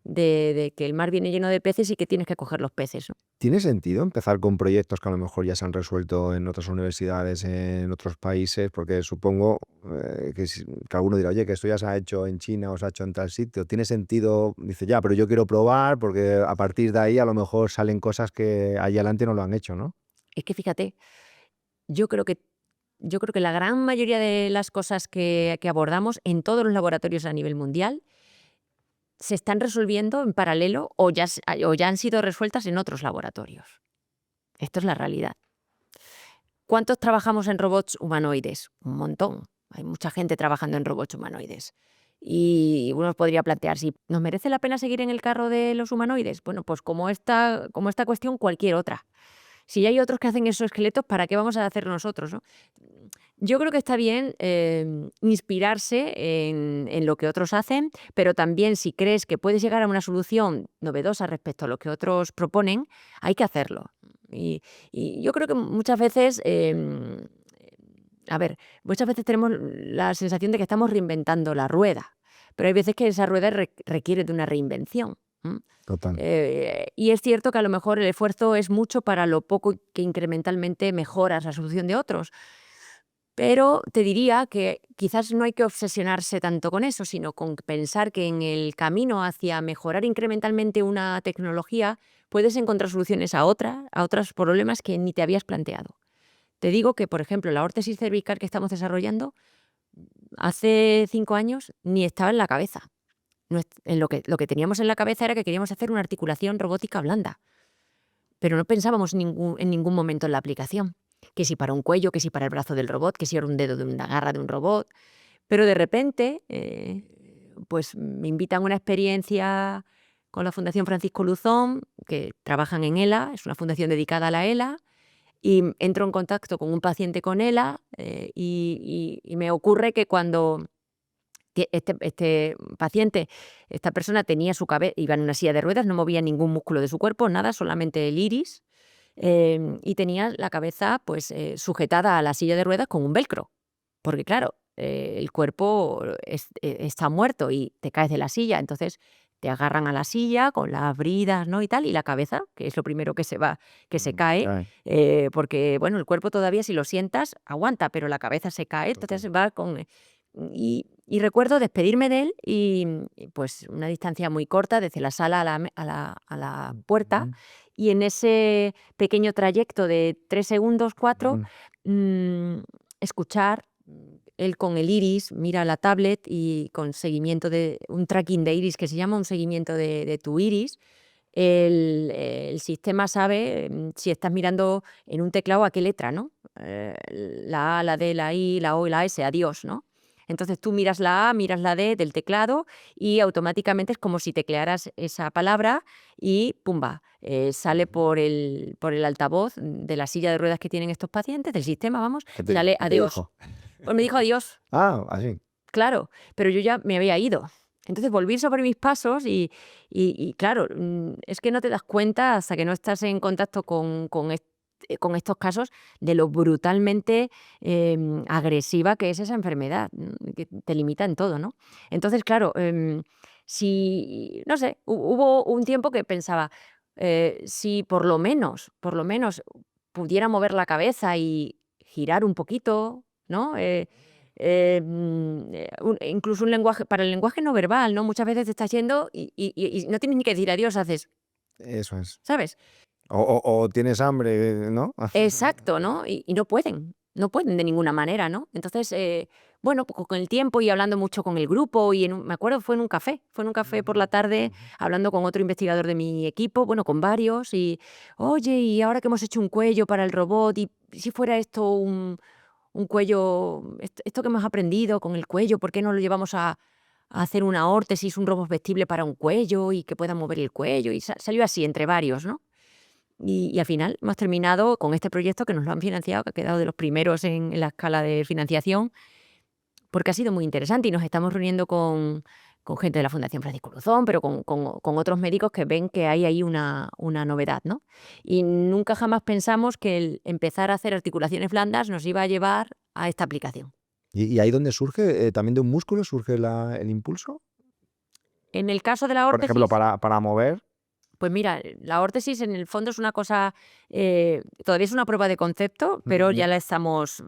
de que el mar viene lleno de peces y que tienes que coger los peces, ¿no? ¿Tiene sentido empezar con proyectos que a lo mejor ya se han resuelto en otras universidades, en otros países? Porque supongo que alguno dirá, oye, que esto ya se ha hecho en China o se ha hecho en tal sitio. ¿Tiene sentido? Dice, ya, pero yo quiero probar porque a partir de ahí a lo mejor salen cosas que allá adelante no lo han hecho, ¿no? Es que fíjate, yo creo que la gran mayoría de las cosas que abordamos en todos los laboratorios a nivel mundial se están resolviendo en paralelo o ya han sido resueltas en otros laboratorios. Esto es la realidad. ¿Cuántos trabajamos en robots humanoides? Un montón. Hay mucha gente trabajando en robots humanoides. Y uno podría plantear si nos merece la pena seguir en el carro de los humanoides. Bueno, pues como esta cuestión, cualquier otra. Si ya hay otros que hacen esos esqueletos, ¿para qué vamos a hacer nosotros, no? Yo creo que está bien inspirarse en lo que otros hacen, pero también si crees que puedes llegar a una solución novedosa respecto a lo que otros proponen, hay que hacerlo. Y yo creo que muchas veces, muchas veces tenemos la sensación de que estamos reinventando la rueda, pero hay veces que esa rueda requiere de una reinvención. Total. Y es cierto que a lo mejor el esfuerzo es mucho para lo poco que incrementalmente mejoras la solución de otros. Pero te diría que quizás no hay que obsesionarse tanto con eso, sino con pensar que en el camino hacia mejorar incrementalmente una tecnología puedes encontrar soluciones a otros problemas que ni te habías planteado. Te digo que, por ejemplo, la órtesis cervical que estamos desarrollando hace 5 años ni estaba en la cabeza. Lo que teníamos en la cabeza era que queríamos hacer una articulación robótica blanda, pero no pensábamos en ningún momento en la aplicación. Que si para un cuello, que si para el brazo del robot, que si era un dedo de una garra de un robot. Pero de repente, pues me invitan a una experiencia con la Fundación Francisco Luzón, que trabajan en ELA, es una fundación dedicada a la ELA, y entro en contacto con un paciente con ELA y me ocurre que cuando este paciente, esta persona tenía su cabeza, iba en una silla de ruedas, no movía ningún músculo de su cuerpo, nada, solamente el iris, y tenía la cabeza pues sujetada a la silla de ruedas con un velcro, porque claro, el cuerpo está muerto y te caes de la silla, entonces te agarran a la silla con las bridas, ¿no? Y tal, y la cabeza, que es lo primero que se cae, Cae, porque bueno, el cuerpo todavía si lo sientas aguanta, pero la cabeza se cae, total. entonces va con... Y recuerdo despedirme de él y, pues una distancia muy corta desde la sala a la puerta, Ujú, y en ese pequeño trayecto de 3 segundos, 4, ujú. mm, escuchar, él con el iris mira la tablet y con seguimiento de un tracking de iris que se llama un seguimiento de tu iris, el sistema sabe si estás mirando en un teclado a qué letra, ¿no? La A, la D, la I, la O y la S, adiós, ¿no? Entonces tú miras la A, miras la D del teclado y automáticamente es como si teclearas esa palabra y ¡pumba! Sale por el altavoz de la silla de ruedas que tienen estos pacientes, del sistema, vamos, ¿Qué te sale qué te adiós. dijo? Pues me dijo adiós. Ah, así. Claro, pero yo ya me había ido. Entonces volví sobre mis pasos y claro, es que no te das cuenta hasta que no estás en contacto con estos casos de lo brutalmente agresiva que es esa enfermedad, que te limita en todo, ¿no? Entonces, claro, si, no sé, hubo un tiempo que pensaba, si por lo menos pudiera mover la cabeza y girar un poquito, ¿no? Incluso un lenguaje, para el lenguaje no verbal, ¿no? Muchas veces te estás yendo y no tienes ni que decir adiós, haces, Eso es. ¿sabes? O tienes hambre, ¿no? Exacto, ¿no? Y no pueden de ninguna manera, ¿no? Entonces, bueno, pues con el tiempo y hablando mucho con el grupo y me acuerdo fue en un café por Ujú, la tarde ujú. hablando con otro investigador de mi equipo, bueno, con varios y, oye, y ahora que hemos hecho un cuello para el robot y si fuera esto un cuello, esto que hemos aprendido con el cuello, ¿por qué no lo llevamos a hacer una órtesis, un robot vestible para un cuello y que pueda mover el cuello? Y salió así entre varios, ¿no? Y al final hemos terminado con este proyecto que nos lo han financiado, que ha quedado de los primeros en la escala de financiación, porque ha sido muy interesante y nos estamos reuniendo con gente de la Fundación Francisco Luzón, pero con otros médicos que ven que hay ahí una novedad, ¿no? Y nunca jamás pensamos que el empezar a hacer articulaciones blandas nos iba a llevar a esta aplicación. ¿Y ahí dónde surge? ¿También de un músculo surge el impulso? En el caso de la Por ejemplo, órtesis, para mover. pues mira, la órtesis en el fondo es una cosa, todavía es una prueba de concepto, pero ya Ujú. la estamos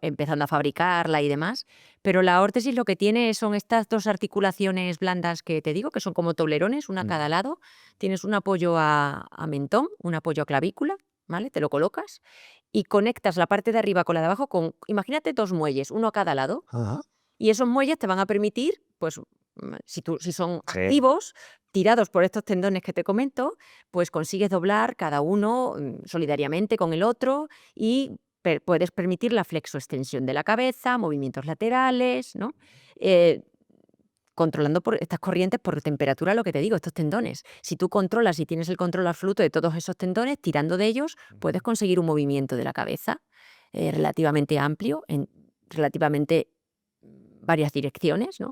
empezando a fabricarla y demás. Pero la órtesis lo que tiene son estas dos articulaciones blandas que te digo, que son como toblerones, una a cada Mm. lado. Tienes un apoyo a mentón, un apoyo a clavícula, ¿vale? Te lo colocas y conectas la parte de arriba con la de abajo con, imagínate, dos muelles, uno a cada lado. Ajá. Y esos muelles te van a permitir, pues, si son Sí. activos, tirados por estos tendones que te comento, pues consigues doblar cada uno, solidariamente con el otro y puedes permitir la flexoextensión de la cabeza, movimientos laterales, ¿no? Eh, controlando por estas corrientes por temperatura, lo que te digo, estos tendones. Si tú controlas y tienes el control absoluto de todos esos tendones, tirando de ellos, puedes conseguir un movimiento de la cabeza relativamente amplio, en relativamente varias direcciones, ¿no?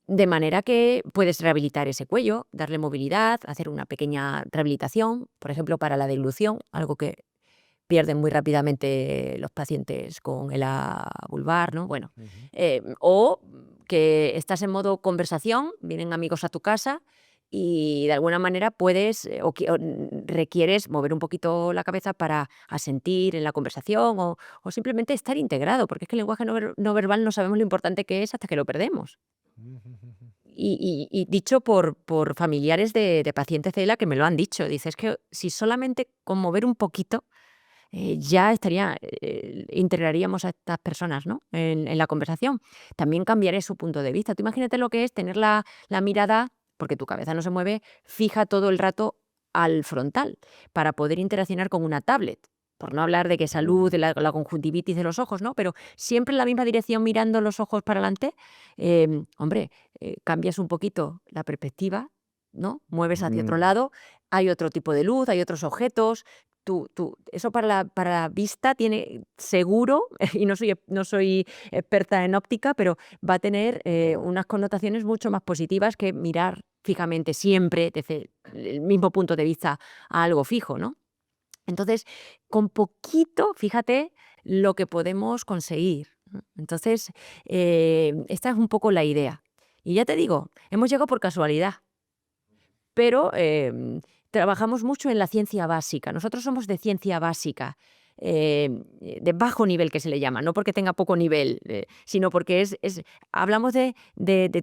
De manera que puedes rehabilitar ese cuello, darle movilidad, hacer una pequeña rehabilitación, por ejemplo, para la deglución, algo que pierden muy rápidamente los pacientes con el vulvar, ¿no? Bueno, Ujú. o que estás en modo conversación, vienen amigos a tu casa y de alguna manera puedes requieres mover un poquito la cabeza para asentir en la conversación o simplemente estar integrado, porque es que el lenguaje no verbal no sabemos lo importante que es hasta que lo perdemos. Y dicho por familiares de pacientes de ELA que me lo han dicho, dice, es que si solamente con mover un poquito ya integraríamos a estas personas, ¿no? En la conversación. También cambiaré su punto de vista. Tú imagínate lo que es tener la mirada, porque tu cabeza no se mueve, fija todo el rato al frontal para poder interaccionar con una tablet. Por no hablar de que salud, de la conjuntivitis de los ojos, ¿no? Pero siempre en la misma dirección mirando los ojos para adelante, hombre, cambias un poquito la perspectiva, ¿no? Mueves hacia otro Mm. lado, hay otro tipo de luz, hay otros objetos, eso para la vista tiene seguro, y no soy experta en óptica, pero va a tener, unas connotaciones mucho más positivas que mirar fijamente siempre desde el mismo punto de vista a algo fijo, ¿no? Entonces, con poquito, fíjate lo que podemos conseguir, ¿no? Entonces, esta es un poco la idea. Y ya te digo, hemos llegado por casualidad. Pero, trabajamos mucho en la ciencia básica. Nosotros somos de ciencia básica, de bajo nivel, que se le llama, no porque tenga poco nivel, sino porque hablamos de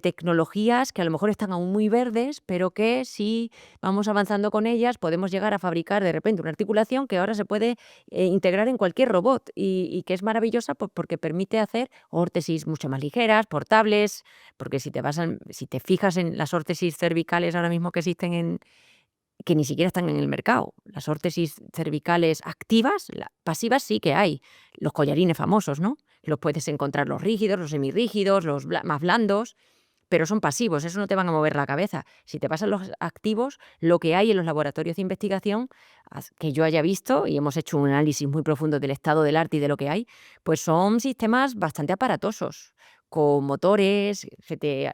tecnologías que a lo mejor están aún muy verdes, pero que si vamos avanzando con ellas, podemos llegar a fabricar de repente una articulación que ahora se puede, integrar en cualquier robot y que es maravillosa, pues, porque permite hacer órtesis mucho más ligeras, portables, porque si te fijas en las órtesis cervicales ahora mismo que existen que ni siquiera están en el mercado, las órtesis cervicales activas, pasivas sí que hay, los collarines famosos, ¿no? Los puedes encontrar los rígidos, los semirrígidos, los más blandos, pero son pasivos, eso no te van a mover la cabeza. Si te pasan los activos, lo que hay en los laboratorios de investigación, que yo haya visto, y hemos hecho un análisis muy profundo del estado del arte y de lo que hay, pues son sistemas bastante aparatosos, con motores, que te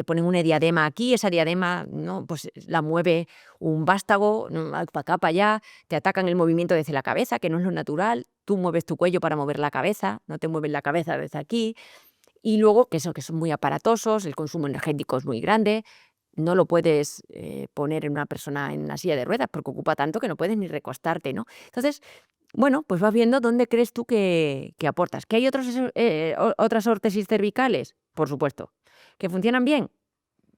ponen una diadema aquí, esa diadema, ¿no? Pues la mueve un vástago, ¿no? Para acá, para allá, te atacan el movimiento desde la cabeza, que no es lo natural, tú mueves tu cuello para mover la cabeza, no te mueves la cabeza desde aquí. Y luego, que son muy aparatosos, el consumo energético es muy grande, no lo puedes, poner en una persona en una silla de ruedas, porque ocupa tanto que no puedes ni recostarte, ¿no? Entonces, bueno, pues vas viendo dónde crees tú que aportas. ¿Que hay otras órtesis cervicales? Por supuesto. ¿Que funcionan bien?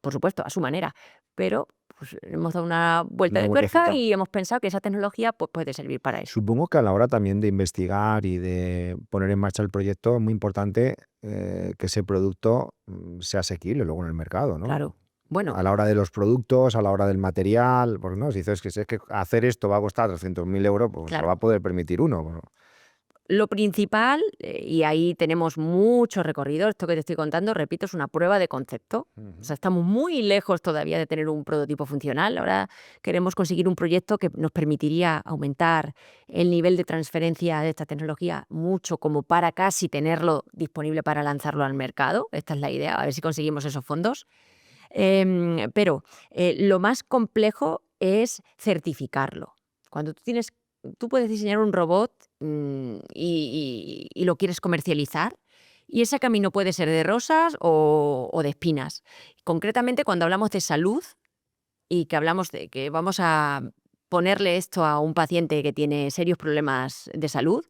Por supuesto, a su manera. Pero, pues, hemos dado una vuelta Una de tuerca vueltecita. y hemos pensado que esa tecnología, pues, puede servir para eso. Supongo que a la hora también de investigar y de poner en marcha el proyecto es muy importante, que ese producto, sea asequible luego en el mercado, ¿no? Claro. Bueno. A la hora de los productos, a la hora del material, pues, ¿no? Si dices que si es que hacer esto va a costar 300.000 euros, pues se lo Claro. va a poder permitir uno, bueno. Lo principal, y ahí tenemos mucho recorrido, esto que te estoy contando, repito, es una prueba de concepto. O Ujú. sea, estamos muy lejos todavía de tener un prototipo funcional. Ahora queremos conseguir un proyecto que nos permitiría aumentar el nivel de transferencia de esta tecnología mucho, como para casi tenerlo disponible para lanzarlo al mercado. Esta es la idea, a ver si conseguimos esos fondos. Pero lo más complejo es certificarlo. Cuando tú puedes diseñar un robot, y y lo quieres comercializar. Y ese camino puede ser de rosas o de espinas. Concretamente, cuando hablamos de salud y que hablamos de que vamos a ponerle esto a un paciente que tiene serios problemas de salud,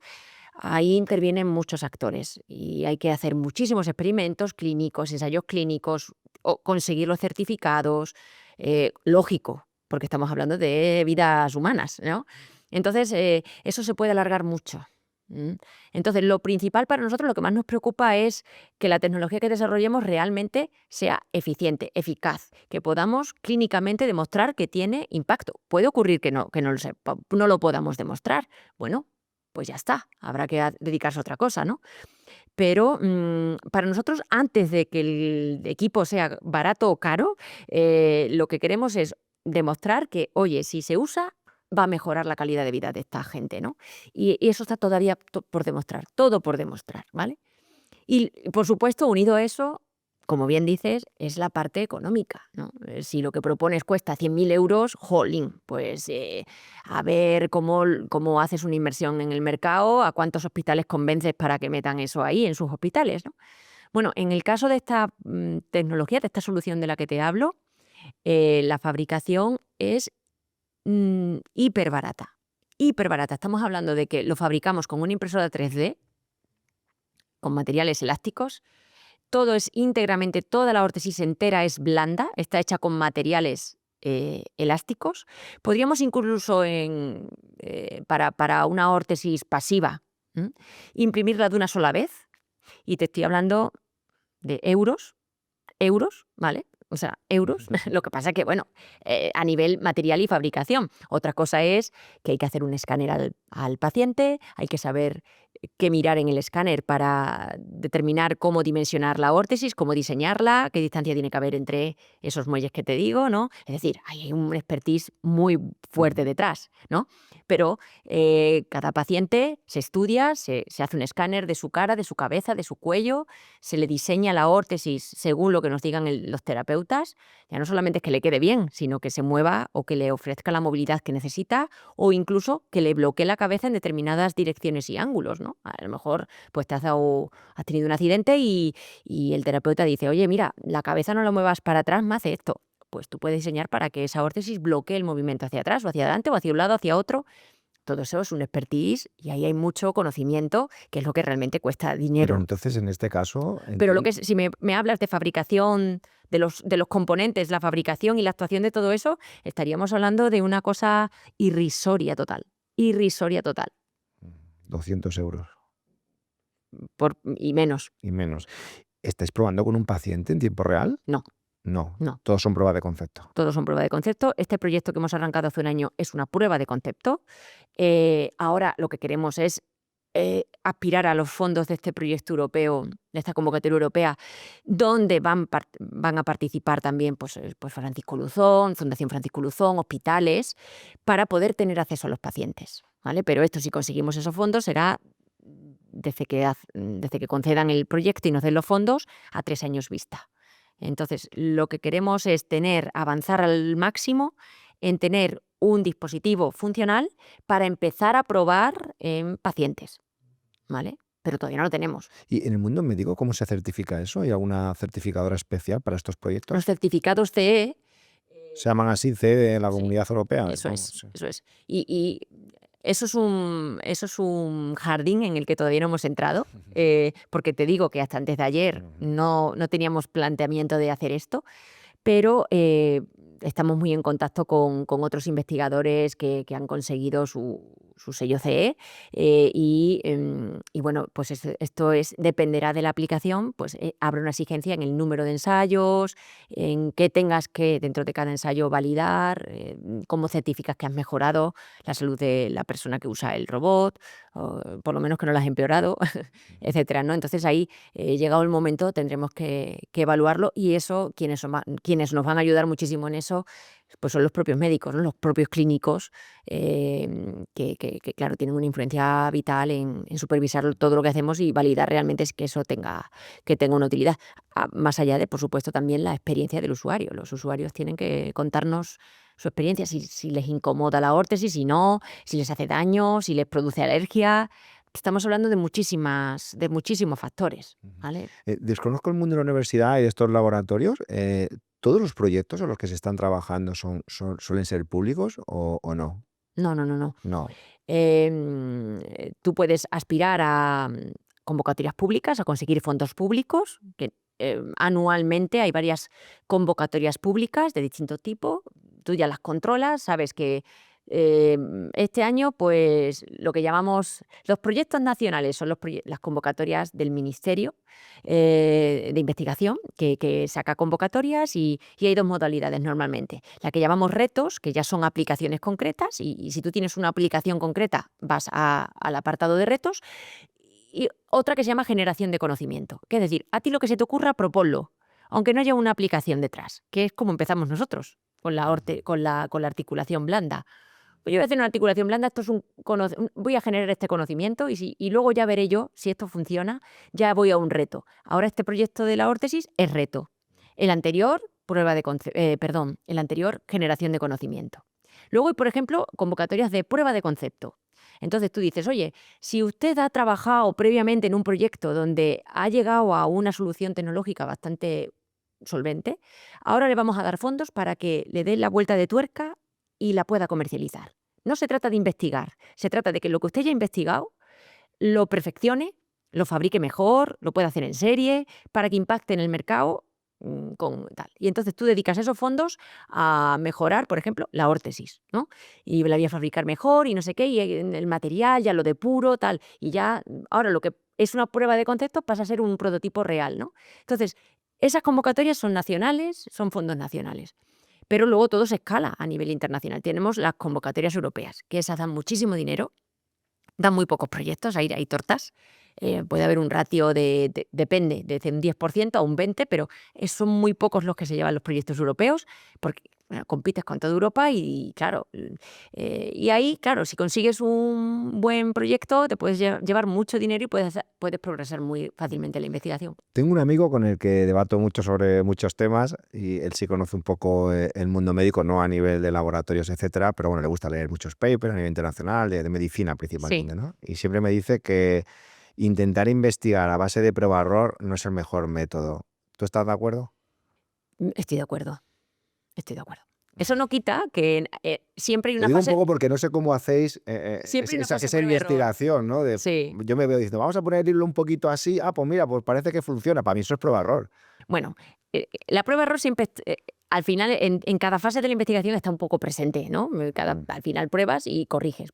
ahí intervienen muchos actores y hay que hacer muchísimos experimentos clínicos, ensayos clínicos, o conseguir los certificados, lógico, porque estamos hablando de vidas humanas, ¿no? Entonces, eso se puede alargar mucho. Entonces, lo principal para nosotros, lo que más nos preocupa es que la tecnología que desarrollemos realmente sea eficiente, eficaz, que podamos clínicamente demostrar que tiene impacto. Puede ocurrir no lo podamos demostrar. Bueno, pues ya está, habrá que dedicarse a otra cosa, ¿no? Pero para nosotros, antes de que el equipo sea barato o caro, lo que queremos es demostrar que, oye, si se usa, va a mejorar la calidad de vida de esta gente, ¿no? Y eso está todavía por demostrar, todo por demostrar, ¿vale? Y, por supuesto, unido a eso, como bien dices, es la parte económica, ¿no? Si lo que propones cuesta 100.000 euros, jolín, pues a ver cómo haces una inversión en el mercado, a cuántos hospitales convences para que metan eso ahí en sus hospitales, ¿no? Bueno, en el caso de esta tecnología, de esta solución de la que te hablo, la fabricación es hiper barata. Hiper barata. Estamos hablando de que lo fabricamos con una impresora 3D, con materiales elásticos. Todo es íntegramente, toda la órtesis entera es blanda, está hecha con materiales elásticos. Podríamos incluso para una órtesis pasiva, imprimirla de una sola vez, y te estoy hablando de euros, ¿vale? O sea, euros. Lo que pasa que, bueno, a nivel material y fabricación. Otra cosa es que hay que hacer un escáner al paciente, hay que saber qué mirar en el escáner para determinar cómo dimensionar la órtesis, cómo diseñarla, qué distancia tiene que haber entre esos muelles que te digo, ¿no? Es decir, hay un expertise muy fuerte detrás, ¿no? Pero cada paciente se estudia, se hace un escáner de su cara, de su cabeza, de su cuello, se le diseña la órtesis según lo que nos digan los terapeutas. Ya no solamente es que le quede bien, sino que se mueva o que le ofrezca la movilidad que necesita, o incluso que le bloquee la cabeza en determinadas direcciones y ángulos, ¿no? A lo mejor pues has tenido un accidente y el terapeuta dice, oye, mira, la cabeza no la muevas para atrás, me hace esto. Pues tú puedes diseñar para que esa órtesis bloquee el movimiento hacia atrás o hacia adelante o hacia un lado, hacia otro. Todo eso es un expertise y ahí hay mucho conocimiento, que es lo que realmente cuesta Pero dinero. entonces, en este caso, Pero si me hablas de fabricación, de los componentes, la fabricación y la actuación de todo eso, estaríamos hablando de una cosa irrisoria total. Irrisoria total. 200 euros Y menos. y menos. ¿Estáis probando con un paciente en tiempo real? No, No, no. todos son pruebas de concepto. Todos son prueba de concepto. Este proyecto que hemos arrancado hace un año es una prueba de concepto. Ahora lo que queremos es aspirar a los fondos de este proyecto europeo, de esta convocatoria europea, donde van a participar también pues Francisco Luzón, Fundación Francisco Luzón, hospitales, para poder tener acceso a los pacientes, ¿vale? Pero esto, si conseguimos esos fondos, será desde que concedan el proyecto y nos den los fondos a 3 años vista. Entonces, lo que queremos es avanzar al máximo en tener un dispositivo funcional para empezar a probar en pacientes, ¿vale? Pero todavía no lo tenemos. ¿Y en el mundo médico cómo se certifica eso? ¿Hay alguna certificadora especial para estos Los proyectos? certificados CE, ¿Se llaman así, CE de la sí, Comunidad Europea? eso ¿Cómo? es, Sí. eso es. Y eso es un jardín en el que todavía no hemos entrado, porque te digo que hasta antes de ayer no teníamos planteamiento de hacer esto, pero estamos muy en contacto con otros investigadores que han conseguido su sello CE, y bueno, pues esto dependerá de la aplicación, pues habrá una exigencia en el número de ensayos, en qué tengas que dentro de cada ensayo validar, cómo certificas que has mejorado la salud de la persona que usa el robot, o por lo menos que no la has empeorado, etcétera, ¿no? Entonces ahí, llegado el momento, tendremos que evaluarlo, y eso, quienes nos van a ayudar muchísimo en eso, pues son los propios médicos, ¿no? Los propios clínicos, que claro, tienen una influencia vital en supervisar todo lo que hacemos y validar realmente que eso tenga una utilidad. Más allá de, por supuesto, también la experiencia del usuario. Los usuarios tienen que contarnos su experiencia, si les incomoda la órtesis, si no, si les hace daño, si les produce alergia. estamos hablando de muchísimos factores, Ujú. ¿vale? Desconozco el mundo de la universidad y de estos laboratorios. ¿Todos los proyectos en los que se están trabajando suelen ser públicos o no? No, no, no, no. No. Tú puedes aspirar a convocatorias públicas, a conseguir fondos públicos, que anualmente hay varias convocatorias públicas de distinto tipo. Tú ya las controlas, sabes que este año, pues lo que llamamos los proyectos nacionales son las convocatorias del Ministerio de Investigación, que saca convocatorias y hay dos modalidades normalmente. La que llamamos retos, que ya son aplicaciones concretas, y si tú tienes una aplicación concreta, vas al apartado de retos, y otra que se llama generación de conocimiento, que es decir, a ti lo que se te ocurra, proponlo, aunque no haya una aplicación detrás, que es como empezamos nosotros, con la articulación blanda. Pues yo voy a hacer una articulación blanda, esto es voy a generar este conocimiento y luego ya veré yo si esto funciona, ya voy a un reto. Ahora este proyecto de la órtesis es reto. El anterior, el anterior, generación de conocimiento. Luego hay, por ejemplo, convocatorias de prueba de concepto. Entonces tú dices, oye, si usted ha trabajado previamente en un proyecto donde ha llegado a una solución tecnológica bastante solvente, ahora le vamos a dar fondos para que le dé la vuelta de tuerca y la pueda comercializar. No se trata de investigar, se trata de que lo que usted ya ha investigado lo perfeccione, lo fabrique mejor, lo pueda hacer en serie, para que impacte en el mercado con tal. Y entonces tú dedicas esos fondos a mejorar, por ejemplo, la órtesis, ¿no? Y la voy a fabricar mejor y no sé qué, y el material ya lo depuro, tal. Y ya, ahora lo que es una prueba de concepto pasa a ser un prototipo real, ¿no? Entonces, esas convocatorias son nacionales, son fondos nacionales. Pero luego todo se escala a nivel internacional. Tenemos las convocatorias europeas, que esas dan muchísimo dinero, dan muy pocos proyectos, hay tortas. Puede haber un ratio depende, de un 10% a un 20%, pero son muy pocos los que se llevan los proyectos europeos, porque bueno, compites con toda Europa y claro, y ahí, claro, si consigues un buen proyecto, te puedes llevar mucho dinero y puedes progresar muy fácilmente en la investigación. Tengo un amigo con el que debato mucho sobre muchos temas y él sí conoce un poco el mundo médico, no a nivel de laboratorios, etcétera, pero bueno, le gusta leer muchos papers a nivel internacional, de medicina Sí, principalmente, ¿no? Y siempre me dice que intentar investigar a base de prueba-error no es el mejor método. ¿Tú estás de acuerdo? estoy de acuerdo, estoy de acuerdo. Eso no quita que siempre hay Lo una digo un fase, poco porque no sé cómo hacéis siempre hay una fase esa prueba-error. investigación, ¿no? Sí. Yo me veo diciendo, vamos a poner el hilo un poquito así, pues mira, pues parece que funciona. Para mí eso es prueba-error. Bueno, la prueba-error siempre, al final, en cada fase de la investigación está un poco presente, ¿no? Mm. Al final pruebas y corriges,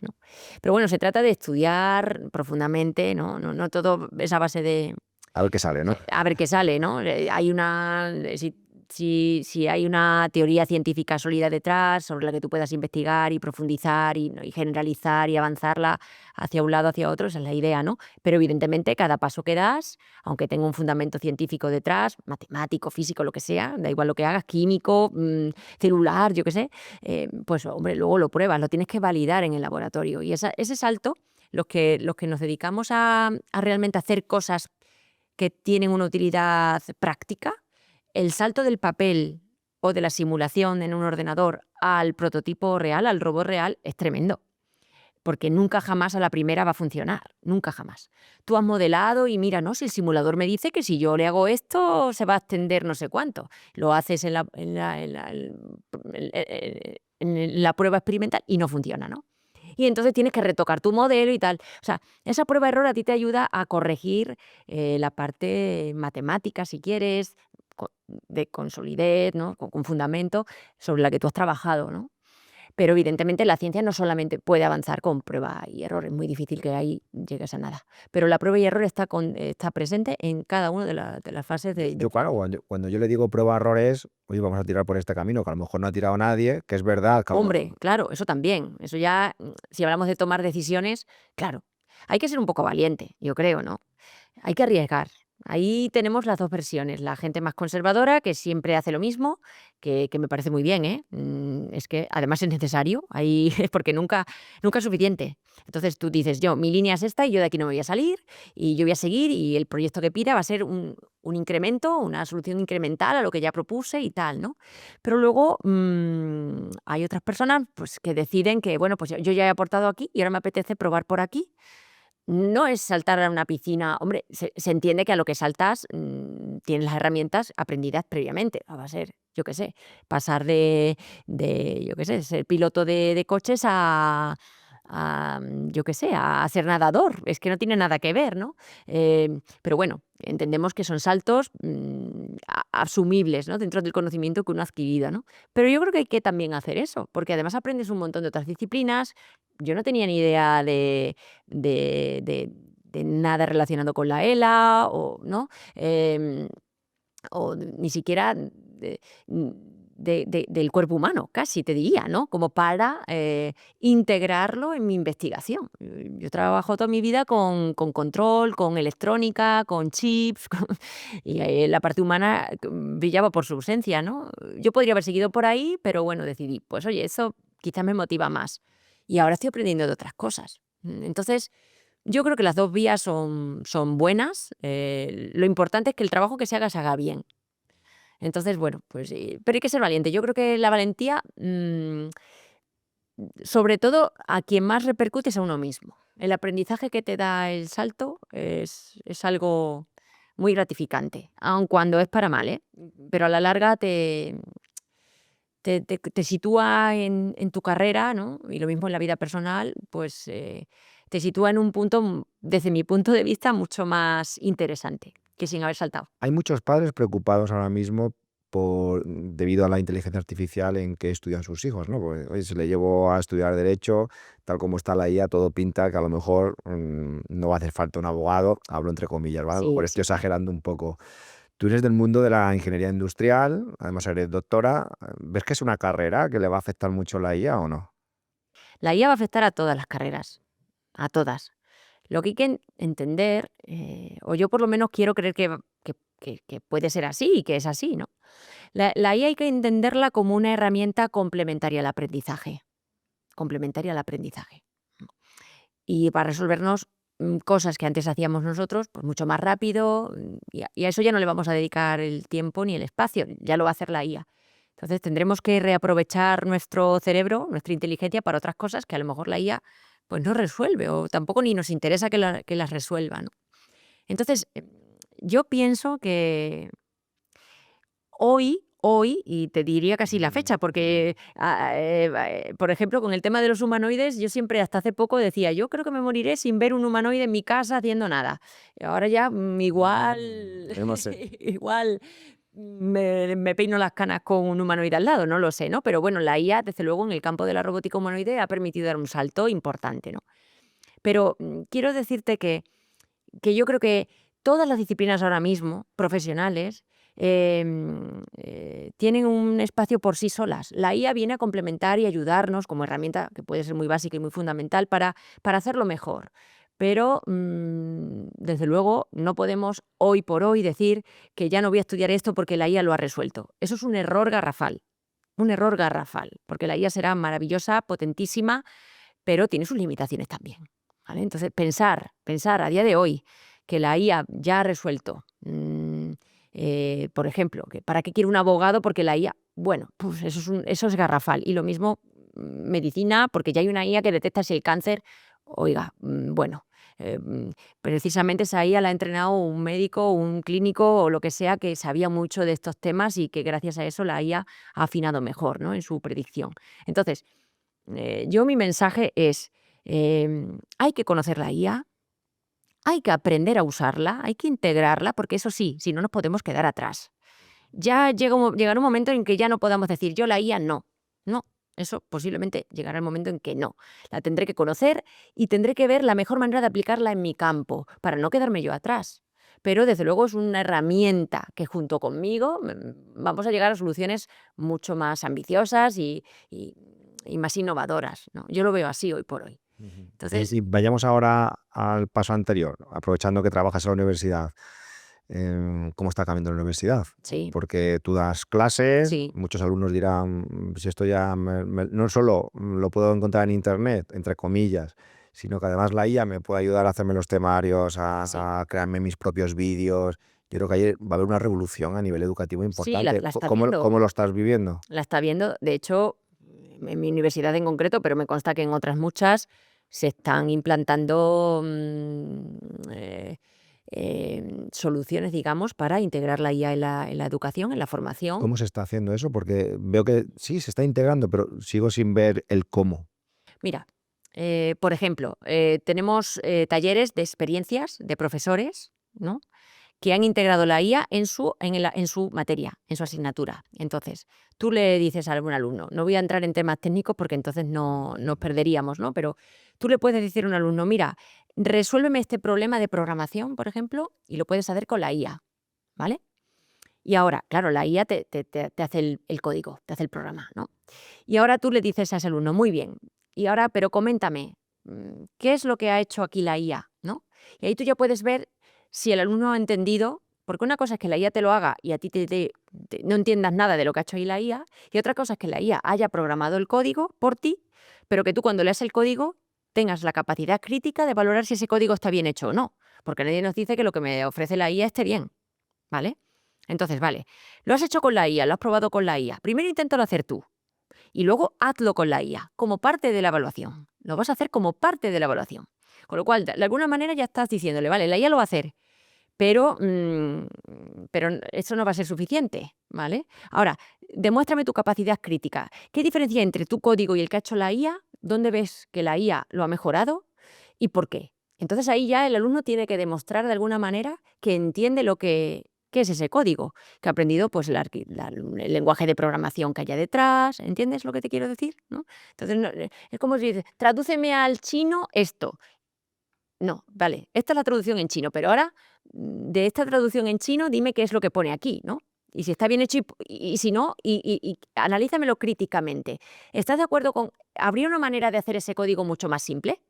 ¿no? Pero bueno, se trata de estudiar profundamente, ¿no? No todo es a base de A ver qué sale, ¿no? a ver qué sale, ¿no? Si hay una teoría científica sólida detrás sobre la que tú puedas investigar y profundizar y generalizar y avanzarla hacia un lado, hacia otro, esa es la idea, ¿no? Pero evidentemente cada paso que das, aunque tenga un fundamento científico detrás, matemático, físico, lo que sea, da igual lo que hagas, químico, celular, yo qué sé, pues hombre, luego lo pruebas, lo tienes que validar en el laboratorio. Y ese salto, los que nos dedicamos a realmente hacer cosas que tienen una utilidad práctica, el salto del papel o de la simulación en un ordenador al prototipo real, al robot real, es tremendo. Porque nunca jamás a la primera va a funcionar, nunca jamás. Tú has modelado y mira, no, si el simulador me dice que si yo le hago esto se va a extender no sé cuánto. Lo haces en la prueba experimental y no funciona, ¿no? Y entonces tienes que retocar tu modelo y tal. O sea, esa prueba de error a ti te ayuda a corregir la parte matemática, si quieres, con solidez, ¿no? Con fundamento sobre la que tú has trabajado, ¿no? Pero evidentemente la ciencia no solamente puede avanzar con prueba y error, es muy difícil que ahí llegues a nada. Pero la prueba y error está presente en cada una de las fases de Yo, claro, cuando yo le digo prueba-errores, oye, vamos a tirar por este camino, que a lo mejor no ha tirado nadie, que es verdad, Hombre, claro, eso también. Eso ya, si hablamos de tomar decisiones, claro, hay que ser un poco valiente, yo creo, ¿no? Hay que arriesgar. Ahí tenemos las dos versiones. La gente más conservadora, que siempre hace lo mismo, que me parece muy bien, ¿eh? Es que además es necesario, ahí, porque nunca es suficiente. Entonces tú dices, mi línea es esta y yo de aquí no me voy a salir y yo voy a seguir y el proyecto que pida va a ser un incremento, una solución incremental a lo que ya propuse y tal, ¿no? Pero luego hay otras personas pues, que deciden que, bueno, pues yo ya he aportado aquí y ahora me apetece probar por aquí. No es saltar a una piscina. Hombre, se entiende que a lo que saltas tienes las herramientas aprendidas previamente. Va a ser, yo qué sé, pasar yo qué sé, ser piloto de coches yo qué sé, a ser nadador. Es que no tiene nada que ver, ¿no? Pero bueno, entendemos que son saltos asumibles, ¿no? Dentro del conocimiento que uno ha adquirido, ¿no? Pero yo creo que hay que también hacer eso, porque además aprendes un montón de otras disciplinas. Yo no tenía ni idea de nada relacionado con la ELA, ¿no? O ni siquiera del cuerpo humano, casi te diría, ¿no? Como para integrarlo en mi investigación. Yo trabajo toda mi vida con control, con electrónica, con chips, y la parte humana brillaba por su ausencia, ¿no? Yo podría haber seguido por ahí, pero bueno, decidí, pues oye, eso quizás me motiva más. Y ahora estoy aprendiendo de otras cosas. Entonces, yo creo que las dos vías son buenas. Lo importante es que el trabajo que se haga bien. Entonces, bueno, pues pero hay que ser valiente. Yo creo que la valentía, sobre todo, a quien más repercute es a uno mismo. El aprendizaje que te da el salto es algo muy gratificante, aun cuando es para mal, ¿eh? Pero a la larga te sitúa en tu carrera, ¿no? Y lo mismo en la vida personal, pues te sitúa en un punto, desde mi punto de vista, mucho más interesante que sin haber saltado. Hay muchos padres preocupados ahora mismo debido a la inteligencia artificial en qué estudian sus hijos, ¿no? Porque, oye, si le llevo a estudiar derecho, tal como está la IA, todo pinta que a lo mejor no va a hacer falta un abogado, hablo entre comillas, ¿vale? A lo Sí, mejor estoy sí. exagerando un poco. Tú eres del mundo de la ingeniería industrial, además eres doctora. ¿Ves que es una carrera que le va a afectar mucho la IA o no? La IA va a afectar a todas las carreras, a todas. Lo que hay que entender, o yo por lo menos quiero creer que puede ser así y que es así, ¿no? La IA hay que entenderla como una herramienta complementaria al aprendizaje, complementaria al aprendizaje. Y para resolvernos cosas que antes hacíamos nosotros, pues mucho más rápido, y a eso ya no le vamos a dedicar el tiempo ni el espacio, ya lo va a hacer la IA. Entonces tendremos que reaprovechar nuestro cerebro, nuestra inteligencia para otras cosas que a lo mejor la IA pues no resuelve o tampoco ni nos interesa que las resuelva, ¿no? Entonces, yo pienso que hoy, y te diría casi la fecha, porque, por ejemplo, con el tema de los humanoides, yo siempre hasta hace poco decía: "Yo creo que me moriré sin ver un humanoide en mi casa haciendo nada". Y ahora ya, igual Yo no sé. igual me peino las canas con un humanoide al lado, no lo sé, ¿no? Pero bueno, la IA, desde luego, en el campo de la robótica humanoide ha permitido dar un salto importante, ¿no? Pero, quiero decirte que yo creo que todas las disciplinas ahora mismo, profesionales, tienen un espacio por sí solas. La IA viene a complementar y ayudarnos como herramienta que puede ser muy básica y muy fundamental para hacerlo mejor. Pero, desde luego, no podemos hoy por hoy decir que ya no voy a estudiar esto porque la IA lo ha resuelto. Eso es un error garrafal, porque la IA será maravillosa, potentísima, pero tiene sus limitaciones también, ¿vale? Entonces, pensar a día de hoy que la IA ya ha resuelto, por ejemplo, que ¿para qué quiere un abogado? Porque la IA, bueno, pues eso es garrafal. Y lo mismo medicina, porque ya hay una IA que detecta si el cáncer, oiga, bueno, precisamente esa IA la ha entrenado un médico, un clínico o lo que sea que sabía mucho de estos temas y que gracias a eso la IA ha afinado mejor, ¿no? En su predicción. Entonces, yo mi mensaje es, hay que conocer la IA, hay que aprender a usarla, hay que integrarla, porque eso sí, si no nos podemos quedar atrás. Ya llegará un momento en que ya no podamos decir: "Yo la IA no". No, eso posiblemente llegará el momento en que no. La tendré que conocer y tendré que ver la mejor manera de aplicarla en mi campo, para no quedarme yo atrás. Pero desde luego es una herramienta que junto conmigo vamos a llegar a soluciones mucho más ambiciosas y y más innovadoras, ¿no? Yo lo veo así hoy por hoy. Ujú. Entonces, Y vayamos ahora al paso anterior, aprovechando que trabajas en la universidad. ¿Cómo está cambiando la universidad? sí, Porque tú das clases, sí, muchos alumnos dirán, si esto ya no solo lo puedo encontrar en internet, entre comillas, sino que además la IA me puede ayudar a hacerme los temarios, sí. a crearme mis propios vídeos. Yo creo que ahí va a haber una revolución a nivel educativo Sí, importante. la está Cómo viendo. lo estás viviendo? La está viendo. De hecho, en mi universidad en concreto, pero me consta que en otras muchas, se están implantando soluciones, digamos, para integrar la IA en la educación, en la formación. ¿Cómo se está haciendo eso? Porque veo que sí, se está integrando, pero sigo sin ver el cómo. Mira, por ejemplo, tenemos talleres de experiencias de profesores, ¿no?, que han integrado la IA en su materia, en su asignatura. Entonces, tú le dices a algún alumno, no voy a entrar en temas técnicos porque entonces nos perderíamos, ¿no? Pero tú le puedes decir a un alumno, mira, resuélveme este problema de programación, por ejemplo, y lo puedes hacer con la IA, ¿vale? Y ahora, claro, la IA te hace el código, te hace el programa, ¿no? Y ahora tú le dices a ese alumno, muy bien, y ahora, pero coméntame, ¿qué es lo que ha hecho aquí la IA, ¿no? Y ahí tú ya puedes ver si el alumno ha entendido, porque una cosa es que la IA te lo haga y a ti no entiendas nada de lo que ha hecho ahí la IA, y otra cosa es que la IA haya programado el código por ti, pero que tú cuando leas el código tengas la capacidad crítica de valorar si ese código está bien hecho o no, porque nadie nos dice que lo que me ofrece la IA esté bien, ¿vale? Entonces, vale, lo has hecho con la IA, lo has probado con la IA. Primero inténtalo hacer tú y luego hazlo con la IA, como parte de la evaluación. Lo vas a hacer como parte de la evaluación. Con lo cual, de alguna manera ya estás diciéndole, vale, la IA lo va a hacer, pero eso no va a ser suficiente, ¿vale? Ahora, demuéstrame tu capacidad crítica. ¿Qué diferencia hay entre tu código y el que ha hecho la IA? ¿Dónde ves que la IA lo ha mejorado y por qué? Entonces ahí ya el alumno tiene que demostrar de alguna manera que entiende qué es ese código, que ha aprendido pues el lenguaje de programación que haya detrás. ¿Entiendes lo que te quiero decir? ¿No? Entonces es como si dices, tradúceme al chino esto. No, vale, esta es la traducción en chino, pero ahora de esta traducción en chino dime qué es lo que pone aquí, ¿no? Y si está bien hecho y si no, y analízamelo críticamente. ¿Estás de acuerdo con... ¿Habría una manera de hacer ese código mucho más simple?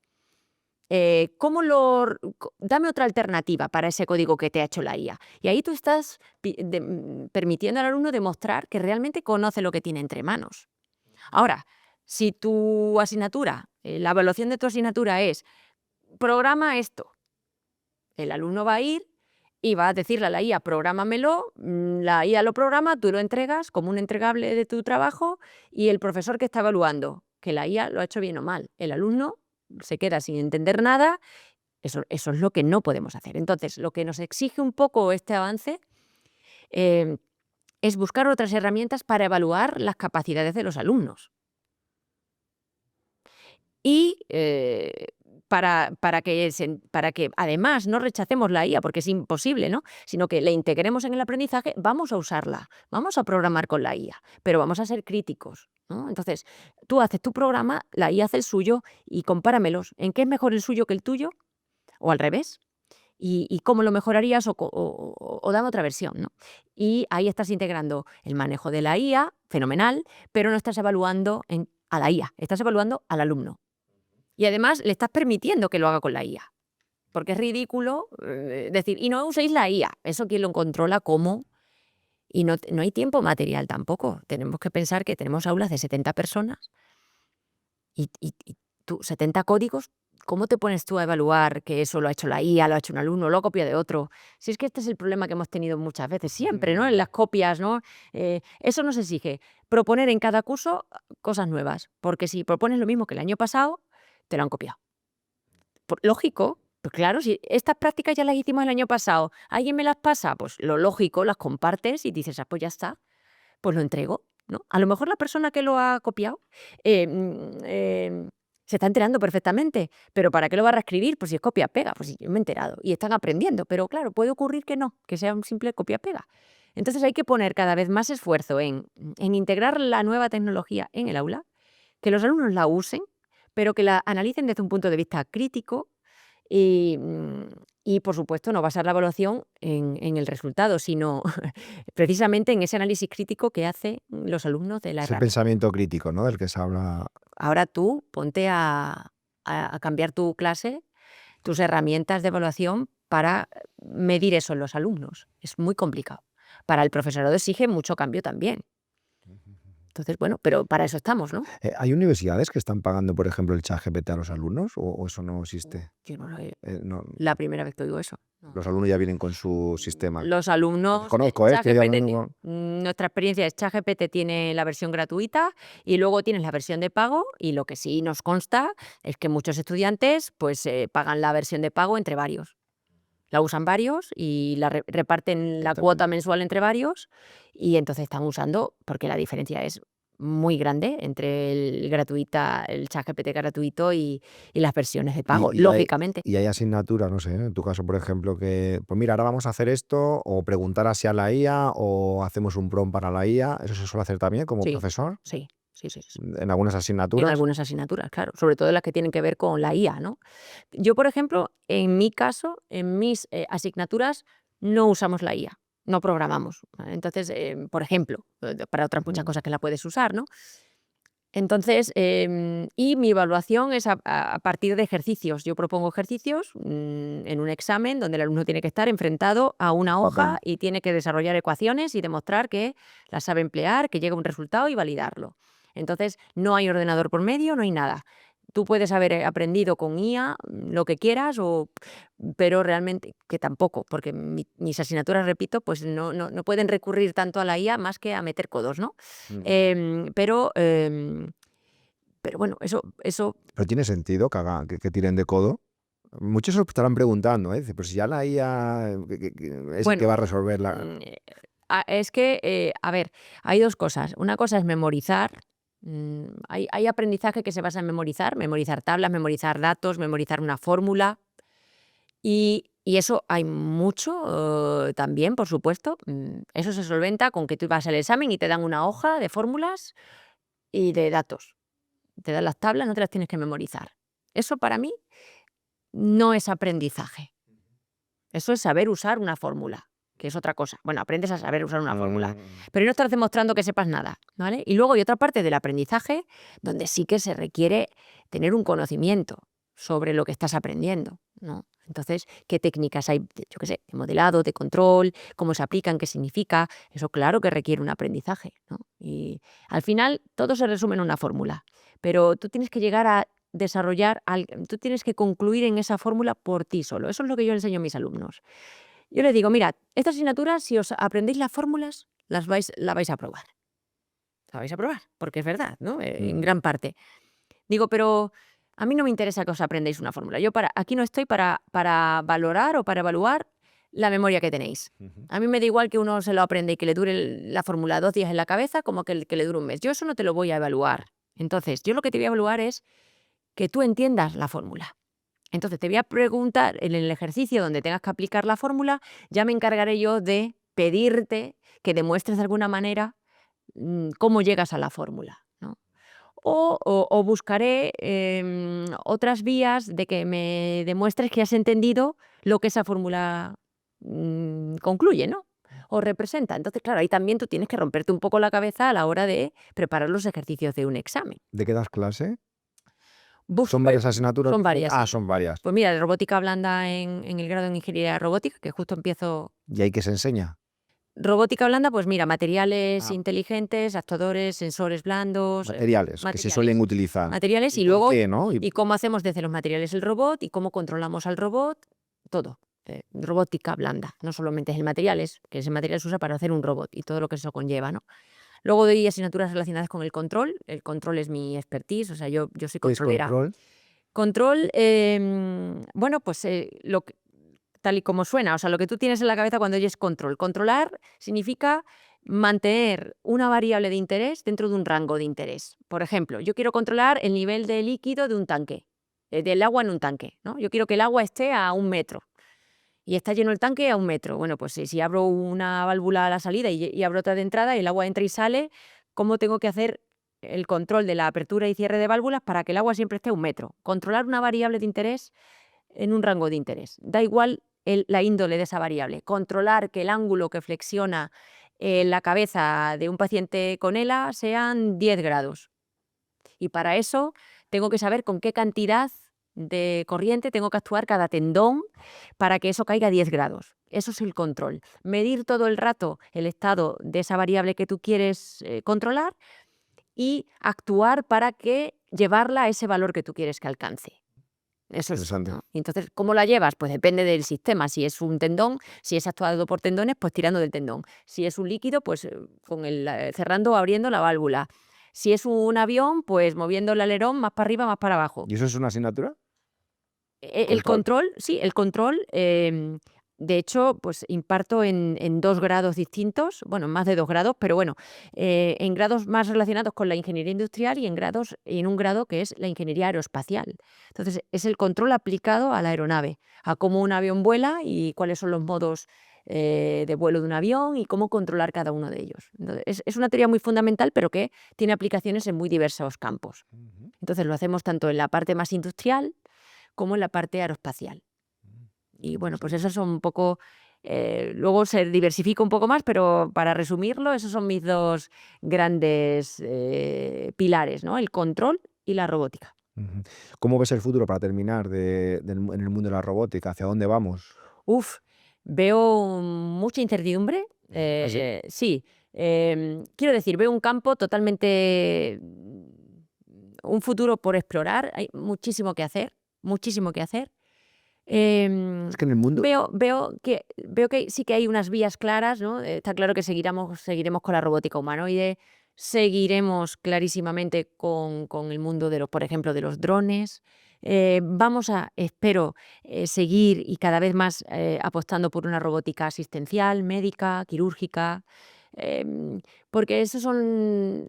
Dame otra alternativa para ese código que te ha hecho la IA. Y ahí tú estás permitiendo al alumno demostrar que realmente conoce lo que tiene entre manos. Ahora, si tu asignatura, la evaluación de tu asignatura es programa esto, el alumno va a ir y va a decirle a la IA, prográmamelo, la IA lo programa, tú lo entregas como un entregable de tu trabajo y el profesor que está evaluando, que la IA lo ha hecho bien o mal. El alumno se queda sin entender nada. Eso es lo que no podemos hacer. Entonces, lo que nos exige un poco este avance es buscar otras herramientas para evaluar las capacidades de los alumnos. Y para que además no rechacemos la IA, porque es imposible, ¿no?, sino que la integremos en el aprendizaje, vamos a usarla, vamos a programar con la IA, pero vamos a ser críticos, ¿no? Entonces, tú haces tu programa, la IA hace el suyo y compáramelos. ¿En qué es mejor el suyo que el tuyo? O al revés. ¿Y cómo lo mejorarías? O dame otra versión, ¿no? Y ahí estás integrando el manejo de la IA, fenomenal, pero no estás evaluando a la IA, estás evaluando al alumno. Y además le estás permitiendo que lo haga con la IA, porque es ridículo decir, y no uséis la IA, eso quién lo controla, cómo, y no hay tiempo material tampoco. Tenemos que pensar que tenemos aulas de 70 personas y tú, 70 códigos, ¿cómo te pones tú a evaluar que eso lo ha hecho la IA, lo ha hecho un alumno, lo ha copiado de otro? Si es que este es el problema que hemos tenido muchas veces, siempre, ¿no?, en las copias, ¿no? Eso nos exige proponer en cada curso cosas nuevas, porque si propones lo mismo que el año pasado, te lo han copiado. Lógico, pues claro, si estas prácticas ya las hicimos el año pasado, ¿alguien me las pasa? Pues lo lógico, las compartes y dices, pues ya está, pues lo entrego, ¿no? A lo mejor la persona que lo ha copiado se está enterando perfectamente, pero ¿para qué lo va a reescribir? Pues si es copia-pega, pues sí, yo me he enterado y están aprendiendo, pero claro, puede ocurrir que no, que sea un simple copia-pega. Entonces hay que poner cada vez más esfuerzo en integrar la nueva tecnología en el aula, que los alumnos la usen, pero que la analicen desde un punto de vista crítico y por supuesto, no basar la evaluación en el resultado, sino precisamente en ese análisis crítico que hacen los alumnos de la Ese herramienta. pensamiento crítico, ¿no?, del que se habla. Ahora tú ponte a cambiar tu clase, tus herramientas de evaluación para medir eso en los alumnos. Es muy complicado. Para el profesorado exige mucho cambio también. Entonces, bueno, pero para eso estamos, ¿no? ¿Hay universidades que están pagando, por ejemplo, el ChatGPT a los alumnos o eso no existe? Yo no lo he No. la primera vez que oigo eso. Los alumnos ya vienen con su sistema. Los alumnos, Conozco, que ya ChatGPT, vengo- nuestra experiencia es ChatGPT tiene la versión gratuita y luego tienes la versión de pago, y lo que sí nos consta es que muchos estudiantes pues pagan la versión de pago entre varios. La usan varios y la reparten la cuota mensual entre varios, y entonces están usando, porque la diferencia es muy grande entre el ChatGPT gratuito y las versiones de pago, Y lógicamente. hay asignaturas, no sé, en tu caso, por ejemplo, que, pues mira, ahora vamos a hacer esto, o preguntar así a la IA, o hacemos un prompt para la IA. ¿Eso se suele hacer también como Sí, profesor? sí, sí, sí, sí. En algunas En asignaturas. algunas asignaturas, claro, sobre todo las que tienen que ver con la IA, ¿no? Yo, por ejemplo, en mi caso, en mis asignaturas, no usamos la IA, no programamos. Entonces, por ejemplo, para otras muchas cosas que la puedes usar, ¿no? Entonces, y mi evaluación es a partir de ejercicios. Yo propongo ejercicios en un examen donde el alumno tiene que estar enfrentado a una hoja y tiene que desarrollar ecuaciones y demostrar que las sabe emplear, que llega a un resultado y validarlo. Entonces, no hay ordenador por medio, no hay nada. Tú puedes haber aprendido con IA lo que quieras, pero realmente que tampoco, porque mis asignaturas, repito, pues no pueden recurrir tanto a la IA más que a meter codos, ¿no? Pero bueno, eso Pero tiene sentido que tiren de codo. Muchos se lo estarán preguntando, ¿eh? Dice, pero si ya la IA es el que bueno, va a resolver la... es que, a ver, hay dos cosas. Una cosa es memorizar. Hay aprendizaje que se basa en memorizar tablas, memorizar datos, memorizar una fórmula. Y eso hay mucho también, por supuesto. Eso se solventa con que tú vas al examen y te dan una hoja de fórmulas y de datos. Te dan las tablas, no te las tienes que memorizar. Eso para mí no es aprendizaje. Eso es saber usar una fórmula, que es otra cosa. Bueno, aprendes a saber usar una fórmula, pero no estás demostrando que sepas nada, ¿vale? Y luego hay otra parte del aprendizaje donde sí que se requiere tener un conocimiento sobre lo que estás aprendiendo, ¿no? Entonces, ¿qué técnicas hay, yo qué sé, de modelado, de control, cómo se aplican, qué significa? Eso claro que requiere un aprendizaje, ¿no? Y al final todo se resume en una fórmula, pero tú tienes que llegar a tú tienes que concluir en esa fórmula por ti solo. Eso es lo que yo enseño a mis alumnos. Yo les digo, mirad, esta asignatura, si os aprendéis las fórmulas, la vais a probar. La vais a probar, porque es verdad, ¿no? En gran parte. Digo, pero a mí no me interesa que os aprendáis una fórmula. Aquí no estoy para valorar o para evaluar la memoria que tenéis. A mí me da igual que uno se lo aprenda y que le dure la fórmula 2 días en la cabeza como que le dure un mes. Yo eso no te lo voy a evaluar. Entonces, yo lo que te voy a evaluar es que tú entiendas la fórmula. Entonces, te voy a preguntar en el ejercicio donde tengas que aplicar la fórmula, ya me encargaré yo de pedirte que demuestres de alguna manera cómo llegas a la fórmula, ¿no? O buscaré otras vías de que me demuestres que has entendido lo que esa fórmula concluye, ¿no? O representa. Entonces, claro, ahí también tú tienes que romperte un poco la cabeza a la hora de preparar los ejercicios de un examen. ¿De qué das clase? Buf, ¿Son varias asignaturas? son varias. Ah, son varias. Pues mira, de robótica blanda en el grado de ingeniería robótica, que justo empiezo. ¿Y ahí qué se enseña? Robótica blanda, pues mira, materiales inteligentes, actuadores, sensores blandos, Materiales que se suelen utilizar. materiales, y por luego qué, ¿no? y cómo hacemos desde los materiales el robot y cómo controlamos al robot, todo. Robótica blanda, no solamente es el materiales, que ese material se usa para hacer un robot y todo lo que eso conlleva, ¿no? Luego doy asignaturas relacionadas con el control. El control es mi expertise, o sea, yo soy ¿Qué es controlera. control? Control, bueno, pues tal y como suena, o sea, lo que tú tienes en la cabeza cuando oyes control. Controlar significa mantener una variable de interés dentro de un rango de interés. Por ejemplo, yo quiero controlar el nivel de líquido de un tanque, del agua en un tanque, ¿no? Yo quiero que el agua esté a 1 metro y está lleno el tanque a 1 metro. Bueno, pues si abro una válvula a la salida y abro otra de entrada y el agua entra y sale, ¿cómo tengo que hacer el control de la apertura y cierre de válvulas para que el agua siempre esté a 1 metro? Controlar una variable de interés en un rango de interés. Da igual la índole de esa variable. Controlar que el ángulo que flexiona la cabeza de un paciente con ELA sean 10 grados. Y para eso tengo que saber con qué cantidad de corriente tengo que actuar cada tendón para que eso caiga a 10 grados. Eso es el control. Medir todo el rato el estado de esa variable que tú quieres controlar y actuar para llevarla a ese valor que tú quieres que alcance. Eso es, Interesante. ¿no? Y entonces, ¿cómo la llevas? Pues depende del sistema. Si es un tendón, si es actuado por tendones, pues tirando del tendón. Si es un líquido, pues con cerrando o abriendo la válvula. Si es un avión, pues moviendo el alerón más para arriba, más para abajo. ¿Y eso es una asignatura? El ¿Control? control, sí, el control, de hecho, pues imparto en 2 grados distintos, bueno, en más de 2 grados, pero bueno, en grados más relacionados con la ingeniería industrial y en un grado que es la ingeniería aeroespacial. Entonces, es el control aplicado a la aeronave, a cómo un avión vuela y cuáles son los modos de vuelo de un avión y cómo controlar cada uno de ellos. Entonces, es una teoría muy fundamental, pero que tiene aplicaciones en muy diversos campos. Ujú. Entonces, lo hacemos tanto en la parte más industrial como en la parte aeroespacial. Y bueno, pues Interesante. esos son un poco, luego se diversifica un poco más, pero para resumirlo, esos son mis 2 grandes, pilares, ¿no? El control y la robótica. Ujú. ¿Cómo ves el futuro, para terminar, en el mundo de la robótica? ¿Hacia dónde vamos? Uf, veo mucha incertidumbre, ¿Ah, sí? sí, quiero decir, veo un campo totalmente, un futuro por explorar, hay muchísimo que hacer, muchísimo que hacer. Es que en el mundo Veo que sí que hay unas vías claras, ¿no? Está claro que seguiremos con la robótica humanoide, seguiremos clarísimamente con el mundo de los, por ejemplo, de los drones. Vamos a, espero, seguir y cada vez más apostando por una robótica asistencial, médica, quirúrgica, em, porque esos son,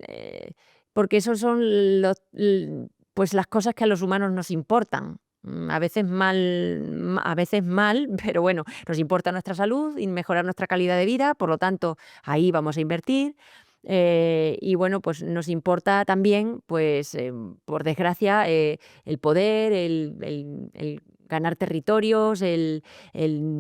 pues las cosas que a los humanos nos importan. A veces mal, pero bueno, nos importa nuestra salud y mejorar nuestra calidad de vida, por lo tanto, ahí vamos a invertir. Y bueno, pues nos importa también, pues, por desgracia, el poder, el ganar territorios, el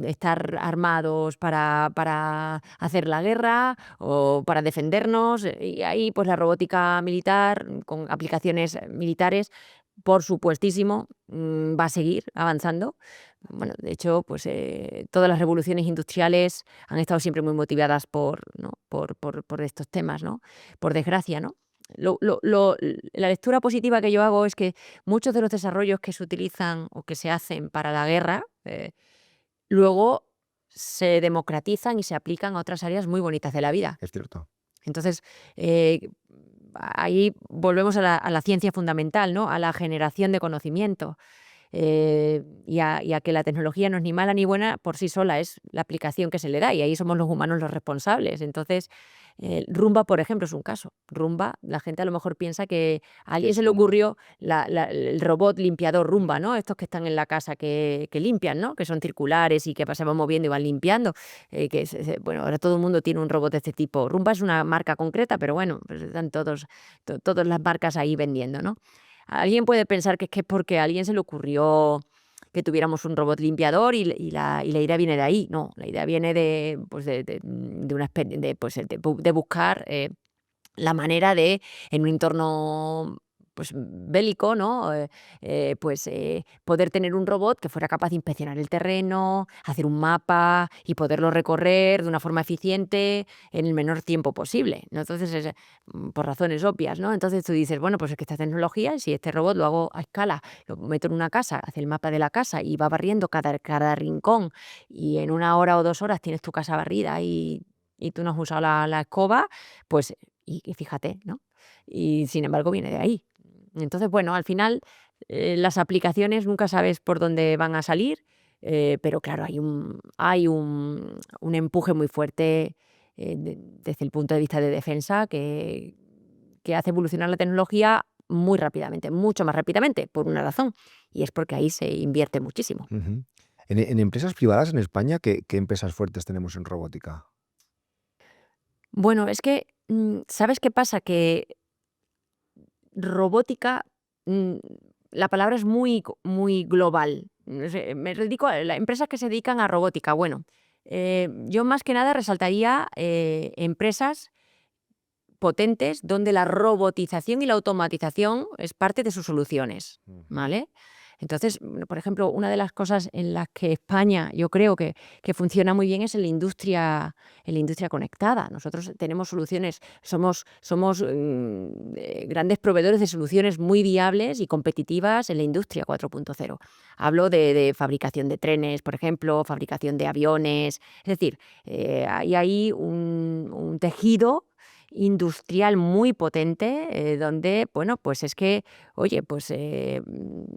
estar armados para hacer la guerra o para defendernos. Y ahí, pues la robótica militar, con aplicaciones militares, por supuestísimo, va a seguir avanzando. Bueno, de hecho, pues todas las revoluciones industriales han estado siempre muy motivadas por, ¿no? por estos temas, ¿no? Por desgracia, ¿no? La lectura positiva que yo hago es que muchos de los desarrollos que se utilizan o que se hacen para la guerra, luego se democratizan y se aplican a otras áreas muy bonitas de la vida. es cierto. Entonces, eh, ahí volvemos a la ciencia fundamental, ¿no? A la generación de conocimiento, y a que la tecnología no es ni mala ni buena por sí sola, es la aplicación que se le da, y ahí somos los humanos los responsables. Entonces, Rumba, por ejemplo, es un caso. Rumba, la gente a lo mejor piensa que a ¿Qué alguien es se le Rumba? ocurrió el robot limpiador Rumba, ¿no? Estos que están en la casa que limpian, ¿no? Que son circulares y que se van moviendo y van limpiando. Bueno, ahora todo el mundo tiene un robot de este tipo. Rumba es una marca concreta, pero bueno, pues están todas las marcas ahí vendiendo, ¿no? Alguien puede pensar que es porque a alguien se le ocurrió que tuviéramos un robot limpiador y la idea viene de ahí. No, la idea viene de, pues de una pues de buscar la manera de, en un entorno pues bélico, ¿no? Poder tener un robot que fuera capaz de inspeccionar el terreno, hacer un mapa y poderlo recorrer de una forma eficiente en el menor tiempo posible, ¿no? Entonces, por razones obvias, ¿no? Entonces tú dices, bueno, pues es que esta tecnología, si este robot lo hago a escala, lo meto en una casa, hace el mapa de la casa y va barriendo cada rincón, y en 1 hora o 2 horas tienes tu casa barrida y tú no has usado la escoba, pues y fíjate, ¿no? Y sin embargo viene de ahí. Entonces, bueno, al final, las aplicaciones nunca sabes por dónde van a salir, pero claro, hay un empuje muy fuerte, desde el punto de vista de defensa que hace evolucionar la tecnología muy rápidamente, mucho más rápidamente, por una razón, y es porque ahí se invierte muchísimo. Ujú. En empresas privadas en España, ¿qué empresas fuertes tenemos en robótica? Bueno, es que, ¿sabes qué pasa? Que robótica, mm, la palabra es muy global. Me dedico a las empresas que se dedican a robótica. Bueno, yo más que nada resaltaría empresas potentes donde la robotización y la automatización es parte de sus soluciones, Ujú. ¿vale? Entonces, por ejemplo, una de las cosas en las que España yo creo que funciona muy bien es en la industria conectada. Nosotros tenemos soluciones, somos grandes proveedores de soluciones muy viables y competitivas en la industria 4.0. Hablo de fabricación de trenes, por ejemplo, fabricación de aviones. Es decir, hay ahí un tejido industrial muy potente, donde, bueno, pues es que, oye, pues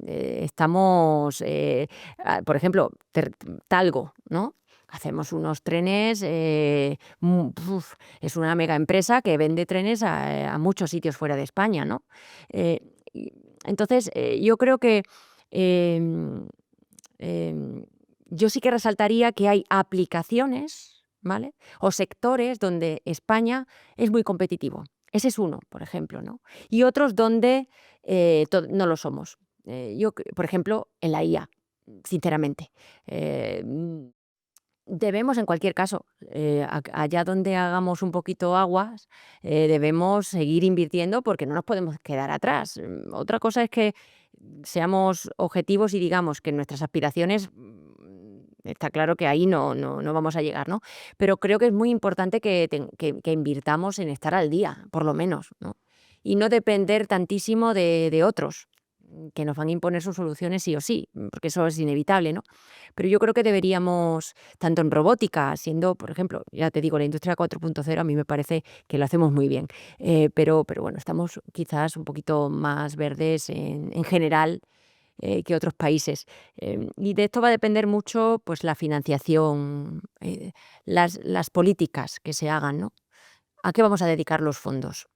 estamos, por ejemplo, Talgo, ¿no? Hacemos unos trenes, es una mega empresa que vende trenes a muchos sitios fuera de España, ¿no? Eh, y entonces, yo creo que em, em, yo sí que resaltaría que hay aplicaciones, ¿vale? O sectores donde España es muy competitivo. Ese es uno, por ejemplo, ¿no? Y otros donde no lo somos. Por ejemplo, en la IA, sinceramente. Eh, mm, Debemos, en cualquier caso, allá donde hagamos un poquito aguas, debemos seguir invirtiendo porque no nos podemos quedar atrás. Otra cosa es que seamos objetivos y digamos que nuestras aspiraciones, está claro que ahí no vamos a llegar, ¿no? Pero creo que es muy importante que invirtamos en estar al día, por lo menos, ¿no? Y no depender tantísimo de otros, que nos van a imponer sus soluciones sí o sí, porque eso es inevitable, ¿no? Pero yo creo que deberíamos, tanto en robótica, siendo, por ejemplo, ya te digo, la industria 4.0 a mí me parece que lo hacemos muy bien, pero bueno, estamos quizás un poquito más verdes en general, que otros países. Y de esto va a depender mucho, pues, la financiación, las políticas que se hagan, ¿no? ¿A qué vamos a dedicar los fondos?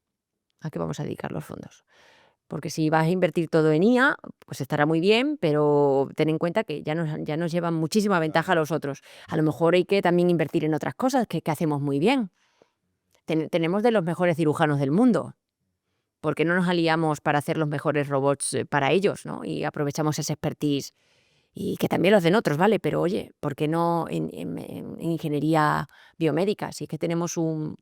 ¿A qué vamos a dedicar los fondos? Porque si vas a invertir todo en IA, pues estará muy bien, pero ten en cuenta que ya nos llevan muchísima ventaja a los otros. A lo mejor hay que también invertir en otras cosas que hacemos muy bien. Tenemos de los mejores cirujanos del mundo. ¿Por qué no nos aliamos para hacer los mejores robots para ellos, ¿no? Y aprovechamos ese expertise y que también los den otros, ¿vale? Pero oye, ¿por qué no en ingeniería biomédica? Si es que tenemos un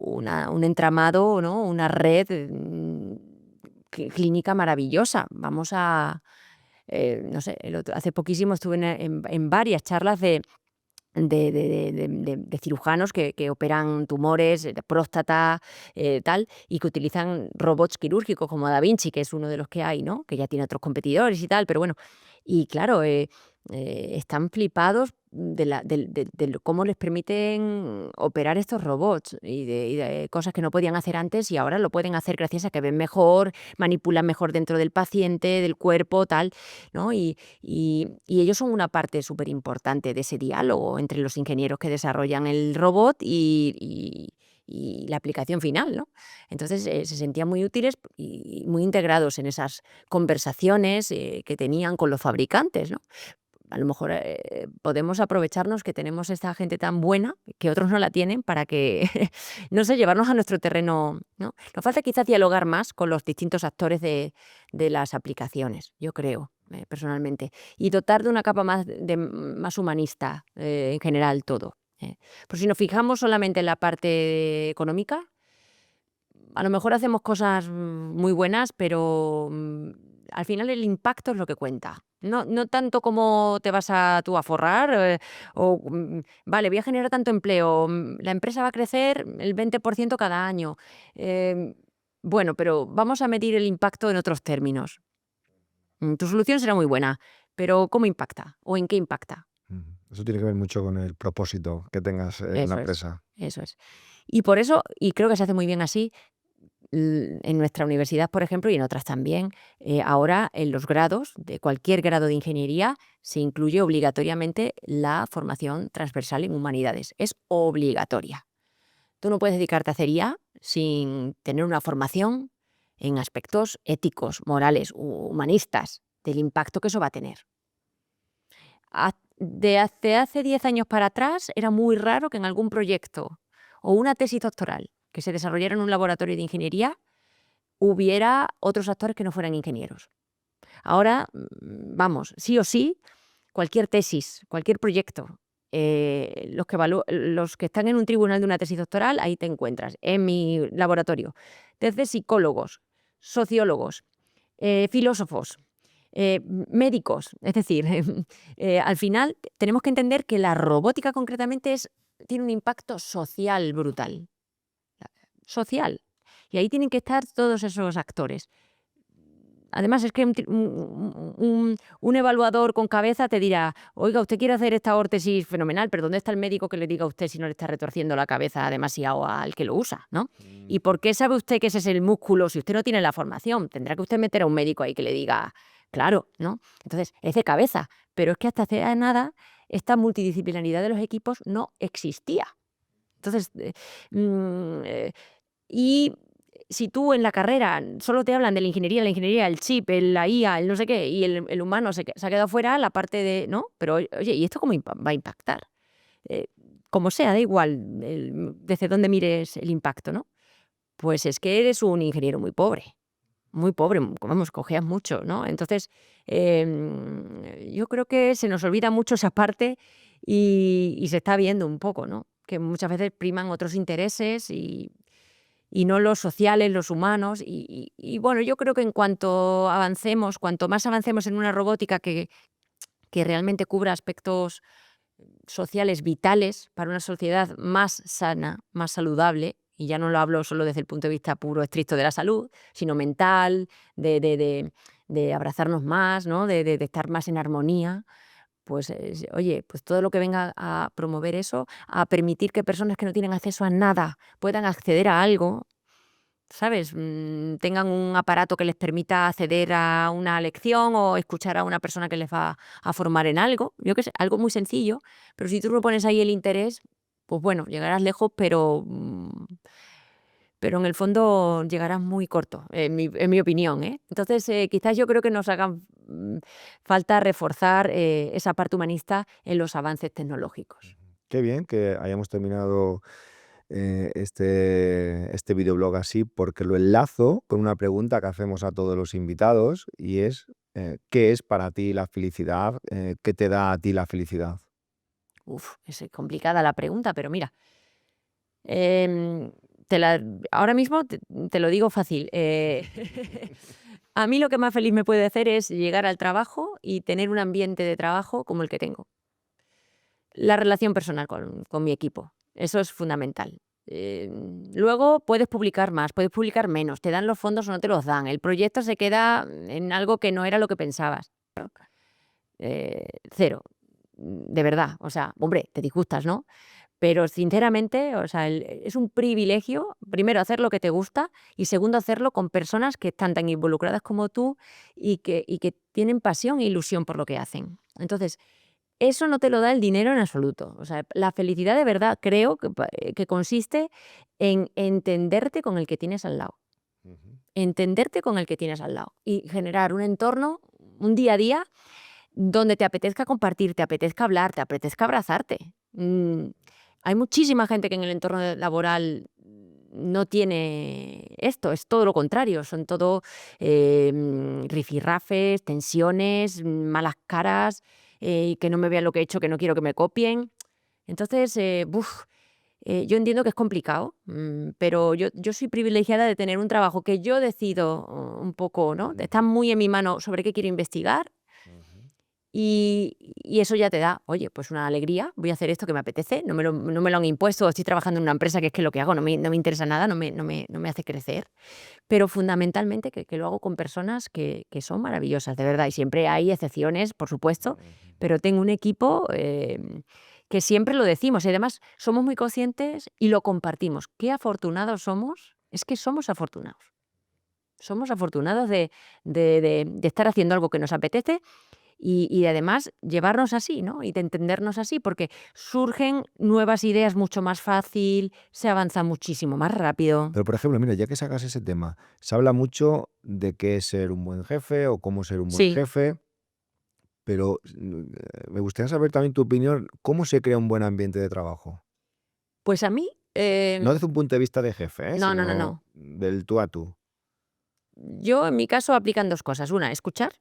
un entramado, ¿no? Una red, clínica maravillosa. Vamos a, no sé, hace poquísimo estuve en varias charlas de cirujanos que operan tumores, de próstata, tal, y que utilizan robots quirúrgicos como Da Vinci, que es uno de los que hay, ¿no? Que ya tiene otros competidores y tal, pero bueno. Y claro, están flipados de cómo les permiten operar estos robots y de cosas que no podían hacer antes y ahora lo pueden hacer gracias a que ven mejor, manipulan mejor dentro del paciente, del cuerpo, tal, ¿no? Y ellos son una parte súper importante de ese diálogo entre los ingenieros que desarrollan el robot y la aplicación final, ¿no? Entonces, se sentían muy útiles y muy integrados en esas conversaciones, que tenían con los fabricantes, ¿no? A lo mejor, podemos aprovecharnos que tenemos esta gente tan buena, que otros no la tienen, para que, no sé, llevarnos a nuestro terreno, ¿no? Nos falta quizás dialogar más con los distintos actores de las aplicaciones, yo creo, personalmente, y dotar de una capa más humanista, en general todo, eh. Pero si nos fijamos solamente en la parte económica, a lo mejor hacemos cosas muy buenas, pero al final el impacto es lo que cuenta. No tanto cómo te vas tú a forrar, vale, voy a generar tanto empleo, la empresa va a crecer el 20% cada año. em, bueno, pero vamos a medir el impacto en otros términos. Tu solución será muy buena, pero ¿cómo impacta? ¿O en qué impacta? Ujú. Eso tiene que ver mucho con el propósito que tengas en la Eso es, empresa. eso es. Y por eso, y creo que se hace muy bien así, en nuestra universidad, por ejemplo, y en otras también, ahora en los grados, de cualquier grado de ingeniería, se incluye obligatoriamente la formación transversal en humanidades. Es obligatoria. Tú no puedes dedicarte a hacer IA sin tener una formación en aspectos éticos, morales, humanistas, del impacto que eso va a tener. De hace 10 años para atrás era muy raro que en algún proyecto o una tesis doctoral que se desarrollara en un laboratorio de ingeniería hubiera otros actores que no fueran ingenieros. Ahora, vamos, sí o sí, cualquier tesis, cualquier proyecto, los que están en un tribunal de una tesis doctoral, ahí te encuentras, en mi laboratorio, desde psicólogos, sociólogos, filósofos, médicos. Es decir, al final tenemos que entender que la robótica concretamente tiene un impacto social brutal. Social. Y ahí tienen que estar todos esos actores. Además, es que un evaluador con cabeza te dirá, oiga, usted quiere hacer esta órtesis fenomenal, pero ¿dónde está el médico que le diga a usted si no le está retorciendo la cabeza demasiado al que lo usa, ¿no? ¿Y por qué sabe usted que ese es el músculo si usted no tiene la formación? Tendrá que usted meter a un médico ahí que le diga, claro, ¿no? Entonces, es de cabeza, pero es que hasta hace nada esta multidisciplinaridad de los equipos no existía. Entonces, y si tú en la carrera solo te hablan de la ingeniería, el chip, la IA, el no sé qué, y el humano se ha quedado fuera, la parte de, ¿no? Pero oye, ¿y esto cómo va a impactar? Eh, Como sea, da igual desde dónde mires el impacto, ¿no? Pues es que eres un ingeniero muy pobre, vamos, cojeas mucho, ¿no? Entonces, yo creo que se nos olvida mucho esa parte y se está viendo un poco, ¿no? Que muchas veces priman otros intereses y no los sociales, los humanos. Bueno, yo creo que en cuanto avancemos, cuanto más avancemos en una robótica que realmente cubra aspectos sociales vitales para una sociedad más sana, más saludable, y ya no lo hablo solo desde el punto de vista puro, estricto de la salud, sino mental, de abrazarnos más, ¿no? De estar más en armonía, pues, oye, pues todo lo que venga a promover eso, a permitir que personas que no tienen acceso a nada puedan acceder a algo, ¿sabes? Tengan un aparato que les permita acceder a una lección o escuchar a una persona que les va a formar en algo. Yo qué sé, algo muy sencillo, pero si tú no pones ahí el interés, pues bueno, llegarás lejos, pero en el fondo llegarás muy corto, en mi opinión, ¿eh? Entonces, quizás yo creo que nos haga falta reforzar esa parte humanista en los avances tecnológicos. Qué bien que hayamos terminado este videoblog así, porque lo enlazo con una pregunta que hacemos a todos los invitados y es, ¿qué es para ti la felicidad? ¿Qué te da a ti la felicidad? Uf, es complicada la pregunta, pero mira, Em, te la ahora mismo te lo digo fácil, a mí lo que más feliz me puede hacer es llegar al trabajo y tener un ambiente de trabajo como el que tengo. La relación personal con mi equipo, eso es fundamental. Luego puedes publicar más, puedes publicar menos, te dan los fondos o no te los dan, el proyecto se queda en algo que no era lo que pensabas. Cero, de verdad, o sea, hombre, te disgustas, ¿no? Pero sinceramente, o sea, es un privilegio, primero, hacer lo que te gusta y segundo, hacerlo con personas que están tan involucradas como tú y que tienen pasión e ilusión por lo que hacen. Entonces, eso no te lo da el dinero en absoluto. O sea, la felicidad de verdad creo que consiste en entenderte con el que tienes al lado. Ujú. Entenderte con el que tienes al lado y generar un entorno, un día a día donde te apetezca compartir, te apetezca hablar, te apetezca abrazarte. Hay muchísima gente que en el entorno laboral no tiene esto, es todo lo contrario, son todo rifirrafes, tensiones, malas caras, que no me vean lo que he hecho, que no quiero que me copien. Entonces, yo entiendo que es complicado, pero yo soy privilegiada de tener un trabajo que yo decido un poco, ¿no? Está muy en mi mano sobre qué quiero investigar Ujú. y eso ya te da, oye, pues una alegría, voy a hacer esto que me apetece, no me lo han impuesto, estoy trabajando en una empresa que es que lo que hago no me interesa nada, no me hace crecer, pero fundamentalmente que lo hago con personas que son maravillosas, de verdad, y siempre hay excepciones, por supuesto, pero tengo un equipo que siempre lo decimos y además somos muy conscientes y lo compartimos. Qué afortunados somos, es que somos afortunados. Somos afortunados de estar haciendo algo que nos apetece y además llevarnos así, ¿no? Y de entendernos así, porque surgen nuevas ideas mucho más fácil, se avanza muchísimo más rápido. Pero, por ejemplo, mira, ya que sacas ese tema, se habla mucho de qué es ser un buen jefe o cómo ser un buen Sí, jefe, pero me gustaría saber también tu opinión, ¿cómo se crea un buen ambiente de trabajo? pues a mí, No desde un punto de vista de jefe, no, no, no, sino no. del tú a tú. Yo en mi caso aplican dos cosas. Una, escuchar,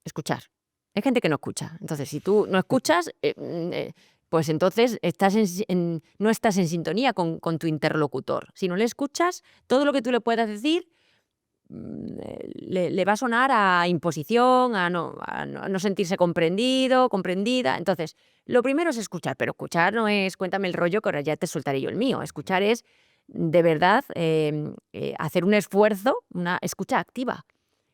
escuchar. Hay gente que no escucha. Entonces, si tú no escuchas, pues entonces no estás en sintonía con tu interlocutor. Si no le escuchas, todo lo que tú le puedas decir le va a sonar a imposición, a no sentirse comprendido, comprendida. Entonces, lo primero es escuchar, pero escuchar no es cuéntame el rollo que ahora ya te soltaré yo el mío. Escuchar es, de verdad, hacer un esfuerzo, una escucha activa,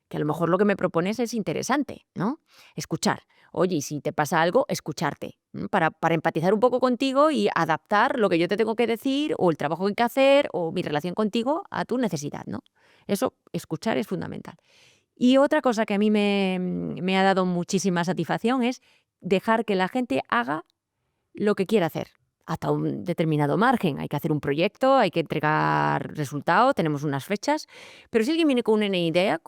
que a lo mejor lo que me propones es interesante, ¿no? Escuchar. Oye, y si te pasa algo, escucharte, para empatizar un poco contigo y adaptar lo que yo te tengo que decir o el trabajo que hay que hacer o mi relación contigo a tu necesidad, ¿no? Eso, escuchar es fundamental. Y otra cosa que a mí me ha dado muchísima satisfacción es dejar que la gente haga lo que quiera hacer, hasta un determinado margen. Hay que hacer un proyecto, hay que entregar resultado, tenemos unas fechas, pero si alguien viene con una idea,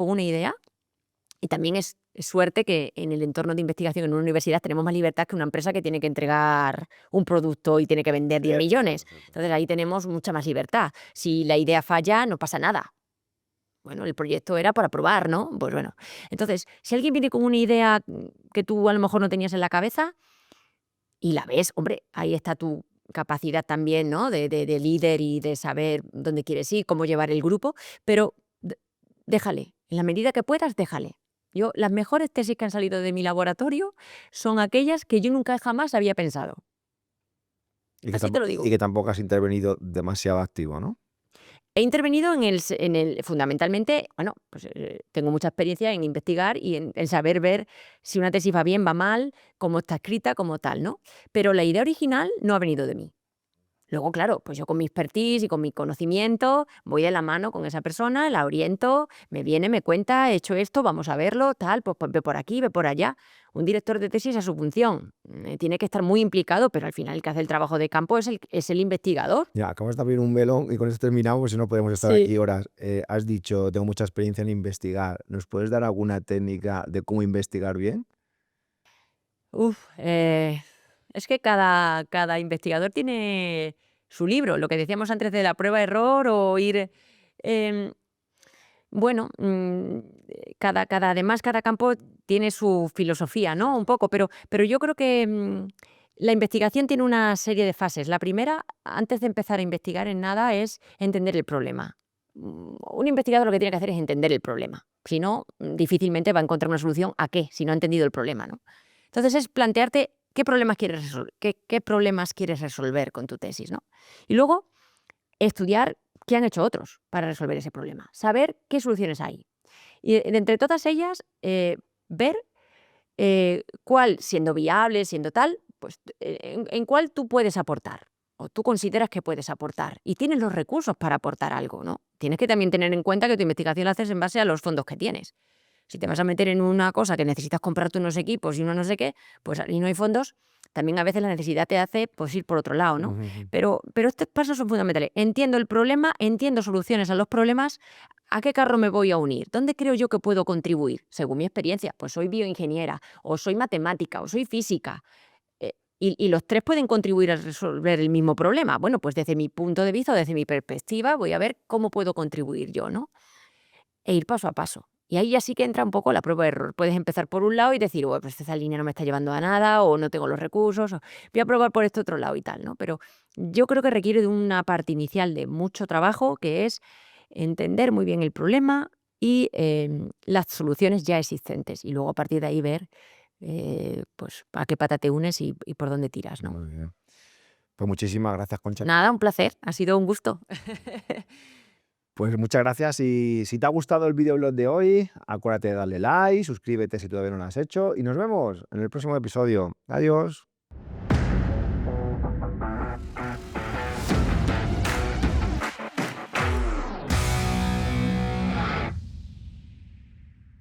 y también es suerte que en el entorno de investigación en una universidad tenemos más libertad que una empresa que tiene que entregar un producto y tiene que vender 10 Cierto, millones. cierto. Entonces ahí tenemos mucha más libertad. Si la idea falla, no pasa nada. Bueno, el proyecto era para probar, ¿no? Pues bueno. Entonces, si alguien viene con una idea que tú a lo mejor no tenías en la cabeza y la ves, hombre, ahí está tu capacidad también, ¿no? De líder y de saber dónde quieres ir, cómo llevar el grupo, pero déjale, en la medida que puedas, déjale. Las mejores tesis que han salido de mi laboratorio son aquellas que yo nunca jamás había pensado. Así te lo Y digo. que tampoco has intervenido demasiado activo, ¿no? He intervenido fundamentalmente, bueno, pues tengo mucha experiencia en investigar y en saber ver si una tesis va bien, va mal, cómo está escrita, como tal, ¿no? Pero la idea original no ha venido de mí. Luego, claro, pues yo con mi expertise y con mi conocimiento voy de la mano con esa persona, la oriento, me viene, me cuenta, he hecho esto, vamos a verlo, tal, pues ve por aquí, ve por allá. Un director de tesis es su función, tiene que estar muy implicado, pero al final el que hace el trabajo de campo es el investigador. Ya, acabas de abrir un melón y con esto terminamos, porque si no podemos estar Sí. aquí horas. Has dicho, tengo mucha experiencia en investigar. ¿Nos puedes dar alguna técnica de cómo investigar bien? Uf, es que cada investigador tiene su libro, lo que decíamos antes de la prueba-error o ir... em, bueno, además cada campo tiene su filosofía, ¿no? Un poco, pero yo creo que la investigación tiene una serie de fases. La primera, antes de empezar a investigar en nada, es entender el problema. Un investigador lo que tiene que hacer es entender el problema. Si no, difícilmente va a encontrar una solución a qué, si no ha entendido el problema, ¿no? Entonces es plantearte qué problemas quieres resolver, qué problemas quieres resolver con tu tesis, ¿no? Y luego estudiar qué han hecho otros para resolver ese problema, saber qué soluciones hay. Y de entre todas ellas, ver cuál, siendo viable, siendo tal, pues en cuál tú puedes aportar o tú consideras que puedes aportar y tienes los recursos para aportar algo, ¿no? Tienes que también tener en cuenta que tu investigación la haces en base a los fondos que tienes. Si te vas a meter en una cosa que necesitas comprarte unos equipos y uno no sé qué, pues y no hay fondos, también a veces la necesidad te hace pues, ir por otro lado, ¿no? Ujú. Pero estos pasos son fundamentales. Entiendo el problema, entiendo soluciones a los problemas. ¿A qué carro me voy a unir? ¿Dónde creo yo que puedo contribuir? Según mi experiencia, pues soy bioingeniera, o soy matemática, o soy física. Y los tres pueden contribuir a resolver el mismo problema. Bueno, pues desde mi punto de vista o desde mi perspectiva voy a ver cómo puedo contribuir yo, ¿no? E ir paso a paso. Y ahí ya sí que entra un poco la prueba de error. Puedes empezar por un lado y decir, bueno, pues esa línea no me está llevando a nada, o no tengo los recursos, o voy a probar por este otro lado y tal, ¿no? Pero yo creo que requiere de una parte inicial de mucho trabajo, que es entender muy bien el problema y las soluciones ya existentes. Y luego a partir de ahí ver, pues, a qué pata te unes y por dónde tiras, ¿no? Muy bien. Pues muchísimas gracias, Concha. Nada, un placer, ha sido un gusto. Pues muchas gracias y si te ha gustado el videoblog de hoy, acuérdate de darle like, suscríbete si todavía no lo has hecho y nos vemos en el próximo episodio. Adiós.